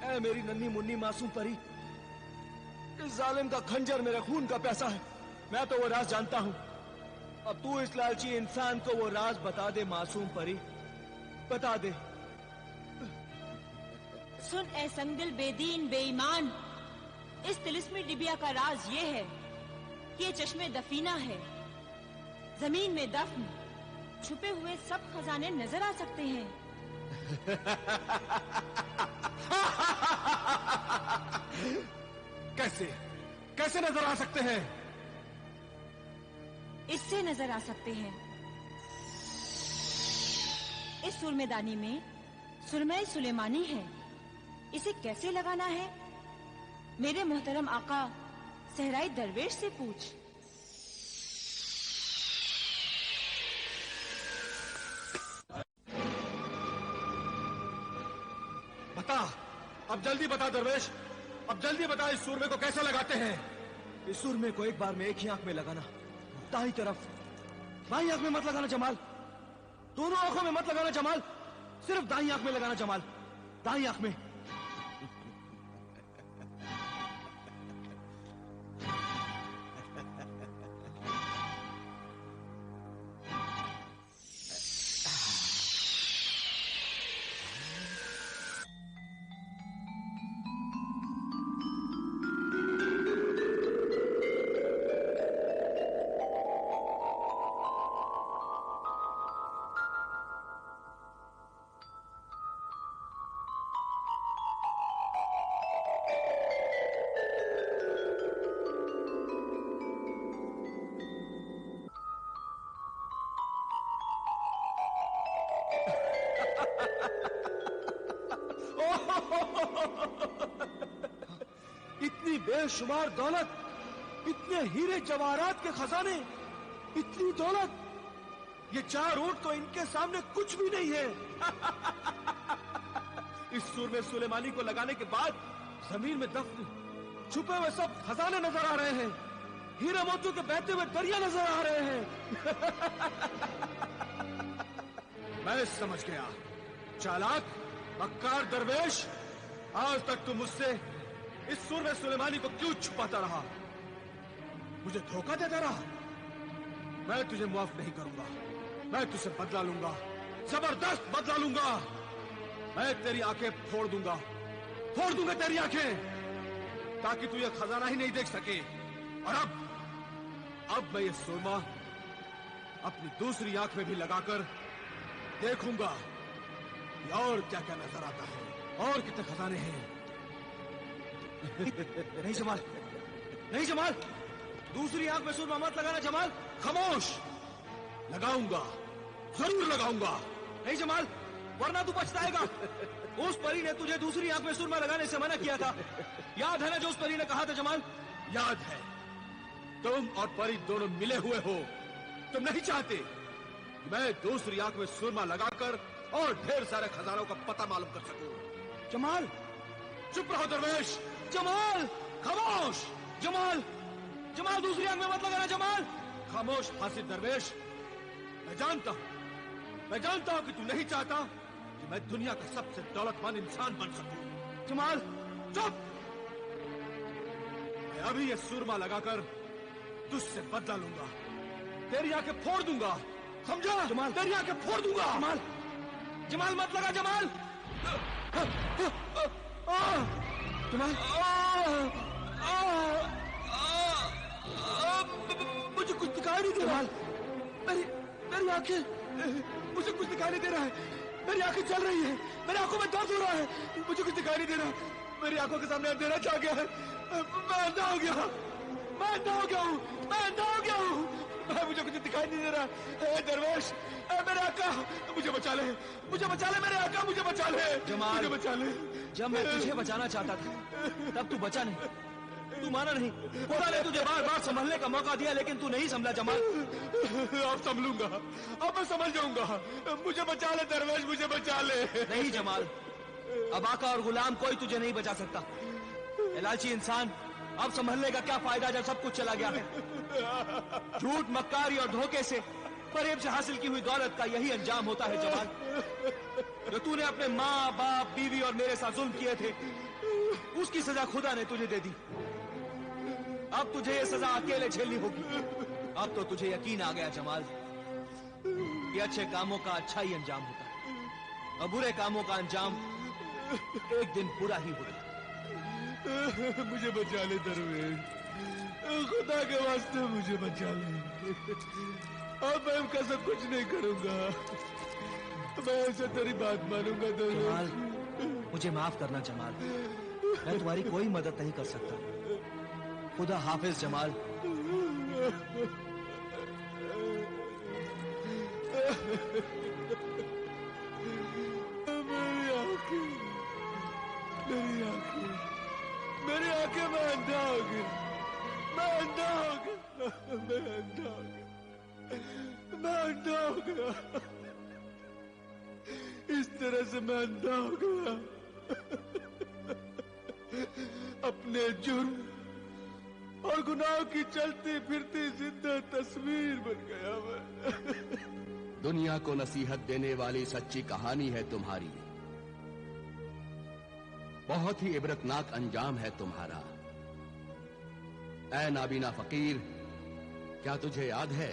ए मेरी नन्ही मुन्नी मासूम परी, इस जालिम का खंजर मेरे खून का प्यासा है। मैं तो वो राज जानता हूँ। अब तू इस लालची इंसान को वो राज बता दे मासूम परी, बता दे। सुन ए संगदिल बेदीन बेईमान, इस तिलिस्मी डिबिया का राज ये है कि ये चश्मे दफीना है। जमीन में दफन छुपे हुए सब खजाने नजर आ सकते हैं। कैसे कैसे नजर आ सकते हैं? इससे नजर आ सकते हैं। इस सुरमेदानी में सुरमई सुलेमानी है। इसे कैसे लगाना है? मेरे मोहतरम आका सहराई दरवेश से पूछ। बता, अब जल्दी बता दरवेश, अब जल्दी बता, इस सूरमे को कैसे लगाते हैं? इस सूरमे को एक बार में एक ही आंख में लगाना, दाई तरफ। बाई आंख में मत लगाना जमाल, दोनों आंखों में मत लगाना जमाल, सिर्फ दाई आंख में लगाना जमाल, दाई आंख में। इतनी बेशुमार दौलत, इतने हीरे जवाहरात के खजाने, इतनी दौलत, ये 4 ऊंट तो इनके सामने कुछ भी नहीं है। इस सूरमे सुलेमानी को लगाने के बाद जमीन में दफन छुपे हुए सब खजाने नजर आ रहे हैं, हीरे मोतियों के बहते हुए दरिया नजर आ रहे हैं। मैं समझ गया, चालाक मक्कार दरवेश, आज तक तुम मुझसे इस सूरमे सुलेमानी को क्यों छुपाता रहा? मुझे धोखा देता रहा? मैं तुझे माफ नहीं करूंगा, मैं तुझसे बदला लूंगा, जबरदस्त बदला लूंगा। मैं तेरी आंखें फोड़ दूंगा तेरी आंखें, ताकि तू ये खजाना ही नहीं देख सके। और अब मैं ये सुरमा अपनी दूसरी आंख में भी लगाकर देखूंगा कि और क्या क्या नजर आता है, और कितने खजाने हैं। नहीं जमाल, नहीं जमाल, दूसरी आंख में सुरमा मत लगाना जमाल। खामोश, लगाऊंगा, जरूर लगाऊंगा। नहीं जमाल, वरना तू पछताएगा। उस परी ने तुझे दूसरी आंख में सुरमा लगाने से मना किया था, याद है ना जो उस परी ने कहा था जमाल? याद है, तुम और परी दोनों मिले हुए हो। तुम नहीं चाहते कि मैं दूसरी आंख में सुरमा लगाकर और ढेर सारे खजानों का पता मालूम कर सकूं। जमाल, चुप रहो दरवेश। जमाल, खामोश। जमाल, जमाल, दूसरी आंख में मत लगाना जमाल। खामोश फासिद दरवेश, मैं जानता हूं कि तू नहीं चाहता कि मैं दुनिया का सबसे दौलतमंद इंसान बन सकूं। जमाल, चुप। मैं अभी ये सुरमा लगाकर तुझसे बदला लूंगा, तेरी आंखें फोड़ दूंगा, समझा? जमाल, तेरी आंखें फोड़ दूंगा। जमाल, जमाल मत लगा जमाल। जमाल, मुझे कुछ दिखाई नहीं दे रहा। मेरी आंखें, मुझे कुछ दिखाई नहीं दे रहा है। मेरी आंखें चल रही है, मेरी आंखों में दर्द हो रहा है, मुझे कुछ दिखाई नहीं दे रहा। मेरी आंखों के सामने अंधेरा छा गया है। मैं अंधा हो गया हूँ, मैं अंधा हो गया हूँ। मुझे मुझे कुछ दिखाई नहीं दे रहा। दरवेश, मेरे आका, मुझे बचा ले, मुझे बचा ले मेरे आका, मुझे बचा ले जमाल, मुझे बचा ले। जब मैं तुझे बचाना चाहता था तब तू बचा नहीं, तू माना नहीं। खुदा ने तुझे बार बार संभलने का मौका दिया लेकिन तू नहीं संभला जमाल। अब संभलूंगा, अब मैं संभल जाऊंगा। मुझे बचा ले दरवेश, मुझे बचा ले। नहीं जमाल, अब आका और गुलाम कोई तुझे नहीं बचा सकता। लालची इंसान, अब संभलने का क्या फायदा जब सब कुछ चला गया है। झूठ, मक्कारी और धोखे से फरेब से हासिल की हुई दौलत का यही अंजाम होता है जमाल। जो तूने अपने माँ बाप, बीवी और मेरे साथ जुल्म किए थे, उसकी सजा खुदा ने तुझे दे दी। अब तुझे ये सजा अकेले झेलनी होगी। अब तो तुझे यकीन आ गया जमाल कि अच्छे कामों का अच्छा ही अंजाम होता है और बुरे कामों का अंजाम एक दिन बुरा ही होता है। मुझे बचा ले दरवेश, खुदा के वास्ते मुझे बचा ले। अब मैं इनका सब कुछ नहीं करूंगा, मैं ऐसे तेरी बात मानूंगा जमाल, दरवेश। मुझे माफ करना जमाल, मैं तुम्हारी कोई मदद नहीं कर सकता। खुदा हाफिज जमाल। मेरी आंखें, मेरी आंखें, मेरी आंखें, मैं अंधा हो गया, मैं अंधा हो गया, मैं अंधा हो गया, मैं अंधा हो गया। इस तरह से मैं अंधा हो गया। अपने जुर्म और गुनाह की चलती फिरती जिंदा तस्वीर बन गया मैं। दुनिया को नसीहत देने वाली सच्ची कहानी है तुम्हारी। बहुत ही इबरतनाक अंजाम है तुम्हारा। ऐ नाबीना फकीर, क्या तुझे याद है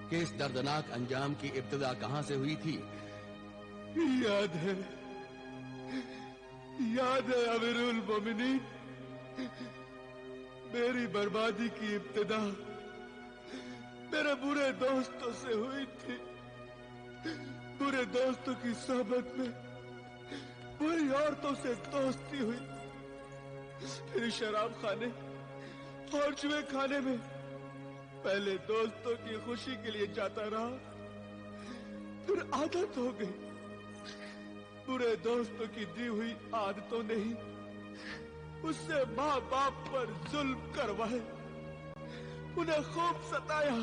कि इस दर्दनाक अंजाम की इब्तिदा कहां से हुई थी? याद है, याद है अमीरुल मोमिनीन। मेरी बर्बादी की इब्तिदा मेरे बुरे दोस्तों से हुई थी। बुरे दोस्तों की सोहबत में बुरी औरतों से दोस्ती हुई। फिर शराब खाने और जुए खाने में पहले दोस्तों की खुशी के लिए जाता रहा, फिर आदत हो गई। बुरे दोस्तों की दी हुई आदतों ने ही उससे माँ बाप पर जुल्म करवाए, उन्हें खूब सताया,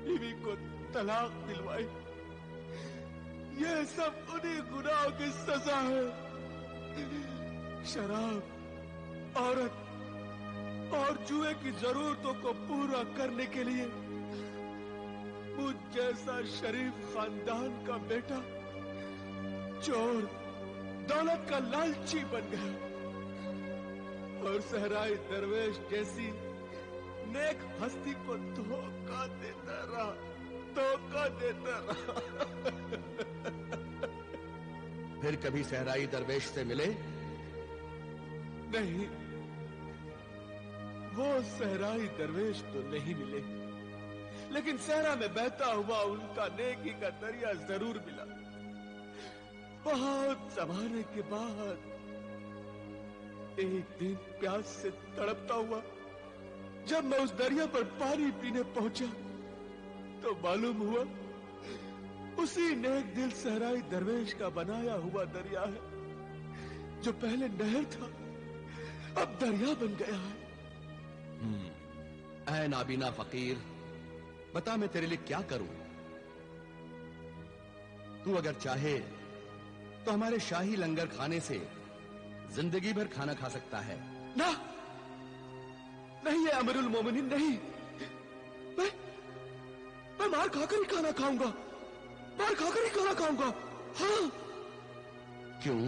बीवी को तलाक दिलवाई। ये सब उन्हीं गुनाहों की सजा है। शराब, औरत और जुए की जरूरतों को पूरा करने के लिए मुझ जैसा शरीफ खानदान का बेटा चोर, दौलत का लालची बन गया और सहराई दरवेश जैसी नेक हस्ती को धोखा देता रहा, धोखा देता रहा। फिर कभी सहराई दरवेश से मिले? नहीं, वो सहराई दरवेश तो नहीं मिले, लेकिन सहरा में बहता हुआ उनका नेकी का दरिया जरूर मिला। बहुत जमाने के बाद एक दिन प्यास से तड़पता हुआ जब मैं उस दरिया पर पानी पीने पहुंचा तो मालूम हुआ उसी नेक दिल सहराई दरवेश का बनाया हुआ दरिया है। जो पहले नहर था अब दरिया बन गया है। ऐ नाबीना फकीर, बता मैं तेरे लिए क्या करूं? तू अगर चाहे तो हमारे शाही लंगर खाने से जिंदगी भर खाना खा सकता है। ना, नहीं है अमीरुल मोमिनीन, नहीं। मैं मार खाकर ही खाना खाऊंगा, मार खाकर ही खाना खाऊंगा। हाँ। क्यों?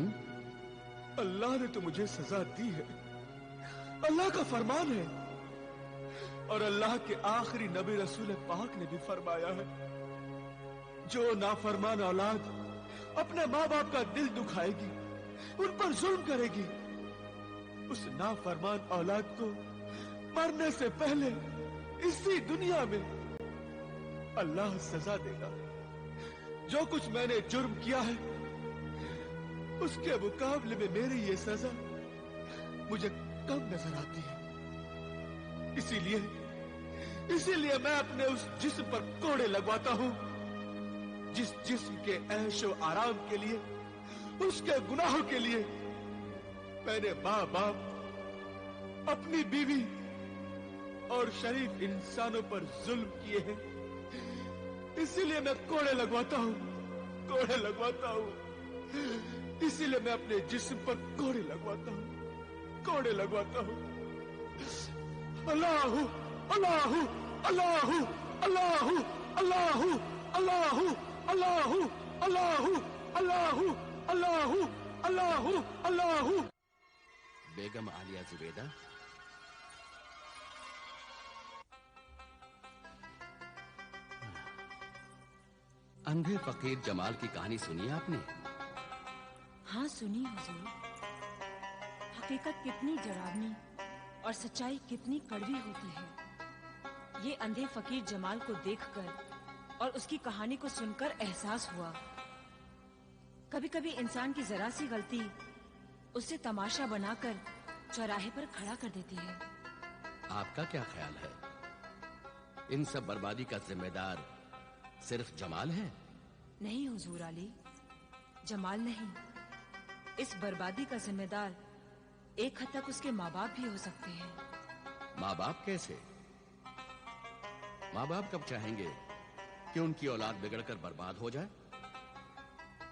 अल्लाह ने तो मुझे सजा दी है, अल्लाह का फरमान है, और अल्लाह के आखिरी नबी रसूल पाक ने भी फरमाया है, जो नाफरमान औलाद अपने माँ बाप का दिल दुखाएगी, उन पर जुल्म करेगी, उस नाफरमान औलाद को मरने से पहले इसी दुनिया में अल्लाह सजा देगा। जो कुछ मैंने जुर्म किया है उसके मुकाबले में मेरी ये सजा मुझे कम नजर आती है। इसीलिए इसीलिए मैं अपने उस जिस्म पर कोड़े लगवाता हूं जिस जिस्म के ऐशो आराम के लिए, उसके गुनाहों के लिए मैंने मां बाप, अपनी बीवी और शरीफ इंसानों पर जुल्म किए हैं। इसीलिए मैं कोड़े लगवाता हूं, कोड़े लगवाता हूं। इसीलिए मैं अपने जिस्म पर कोड़े लगवाता हूं, कोड़े लगवाता हूं। अल्लाहू अल्लाहू अल्लाहू अल्लाहू अल्लाहू अल्लाहू अल्लाहू अल्लाहू अल्लाहू अल्लाहू अल्लाहू अल्लाहू। बेगम आलिया जुबैदा, अंधे फकीर जमाल की कहानी सुनी आपने? हाँ सुनी हुजूर। हकीकत कितनी डरावनी और सच्चाई कितनी कड़वी होती है, ये अंधे फकीर जमाल को देखकर और उसकी कहानी को सुनकर एहसास हुआ। कभी-कभी इंसान की जरा सी गलती उसे तमाशा बनाकर चौराहे पर खड़ा कर देती है। आपका क्या ख्याल है? इन सब बर्बादी का जिम्मेदार सिर्फ जमाल है? नहीं हुजूर आली, जमाल नहीं। इस बर्बादी का जिम्मेदार एक हद तक उसके माँ बाप भी हो सकते हैं। माँ बाप कैसे? माँ बाप कब चाहेंगे कि उनकी औलाद बिगड़कर बर्बाद हो जाए?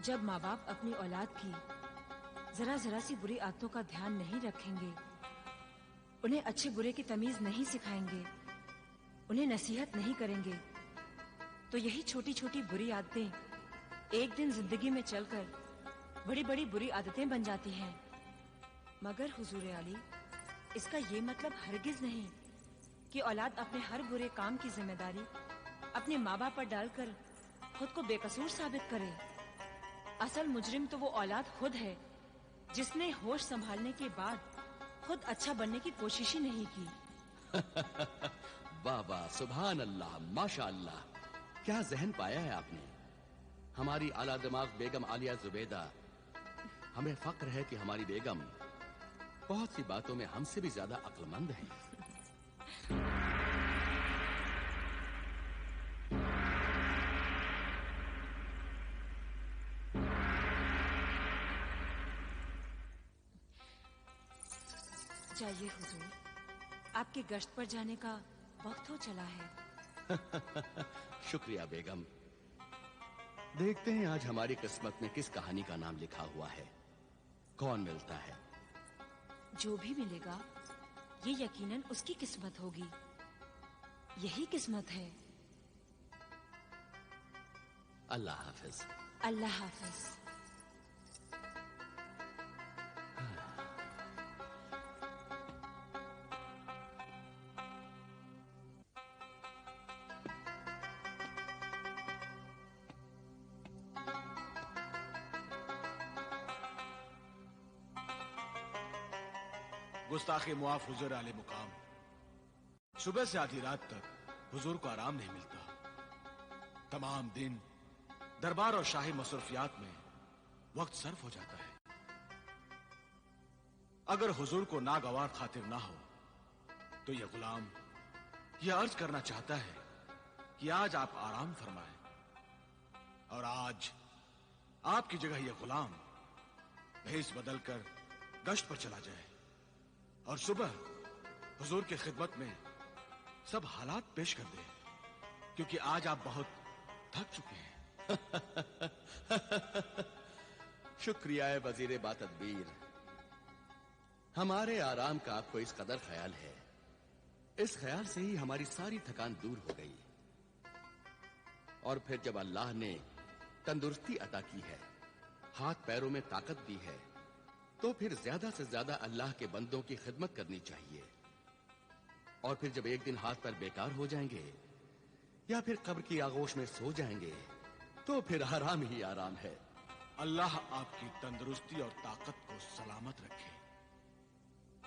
जब माँ बाप अपनी औलाद की जरा सी बुरी आदतों का ध्यान नहीं रखेंगे, उन्हें अच्छे बुरे की तमीज नहीं सिखाएंगे, उन्हें नसीहत नहीं करेंगे, तो यही छोटी छोटी बुरी आदतें एक दिन जिंदगी में चलकर बड़ी बड़ी बुरी आदतें बन जाती हैं। मगर हुजूर आली, इसका ये मतलब हरगिज नहीं कि औलाद अपने हर बुरे काम की जिम्मेदारी अपने माँ बाप पर डालकर खुद को बेकसूर साबित करे। असल मुजरिम तो वो औलाद खुद है जिसने होश संभालने के बाद खुद अच्छा बनने की कोशिश ही नहीं की। वाह वाह, सुभान अल्लाह, माशा अल्लाह, क्या जहन पाया है आपने। हमारी आला दिमाग बेगम आलिया जुबैदा, हमें फक्र है कि हमारी बेगम बहुत सी बातों में हमसे भी ज्यादा अक्लमंद है। जाइए हुजूर, आपके गश्त पर जाने का वक्त हो चला है। शुक्रिया बेगम। देखते हैं आज हमारी किस्मत में किस कहानी का नाम लिखा हुआ है, कौन मिलता है। जो भी मिलेगा ये यकीनन उसकी किस्मत होगी, यही किस्मत है। अल्लाह हाफिज। अल्लाह हाफिज। गुस्ताखे मुआफ हुजूर आले मुकाम, सुबह से आधी रात तक हुजूर को आराम नहीं मिलता। तमाम दिन दरबार और शाही मसरूफियात में वक्त सर्फ हो जाता है। अगर हुजूर को नागवार खातिर ना हो तो यह गुलाम यह अर्ज करना चाहता है कि आज आप आराम फरमाएं, और आज आपकी जगह यह गुलाम भेस बदलकर गश्त पर चला जाए और सुबह हुजूर की खिदमत में सब हालात पेश कर दे, क्योंकि आज आप बहुत थक चुके हैं। शुक्रिया है वजीर बातदबीर, हमारे आराम का आपको इस कदर ख्याल है। इस ख्याल से ही हमारी सारी थकान दूर हो गई। और फिर जब अल्लाह ने तंदुरुस्ती अता की है, हाथ पैरों में ताकत दी है, तो फिर ज्यादा से ज्यादा अल्लाह के बंदों की खिदमत करनी चाहिए। और फिर जब एक दिन हाथ पैर बेकार हो जाएंगे या फिर कब्र की आगोश में सो जाएंगे, तो फिर आराम ही आराम है। अल्लाह आपकी तंदुरुस्ती और ताकत को सलामत रखे।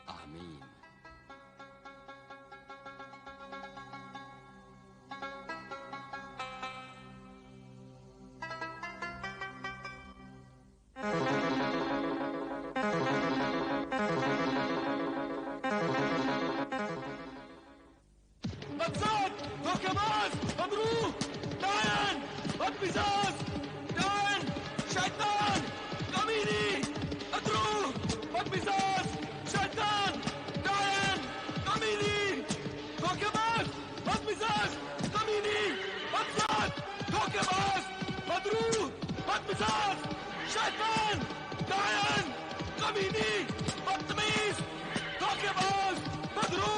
आमीन। मकसूद! बदमिजाज, डायन, शैतान, कमीनी, अतरू, बदमिजाज, शैतान, डायन, कमीनी, धोखेबाज, बदमिजाज, कमीनी, बदसात, धोखेबाज, बदरू, बदमिजाज, शैतान, डायन, कमीनी, बदतमीज, धोखेबाज, बदरू,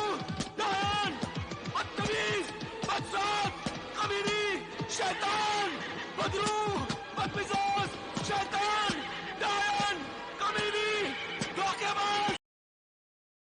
डायन, बदतमीज, बदसात, कमीनी, शैतान, बदरू, बदमिजाज, शैतान।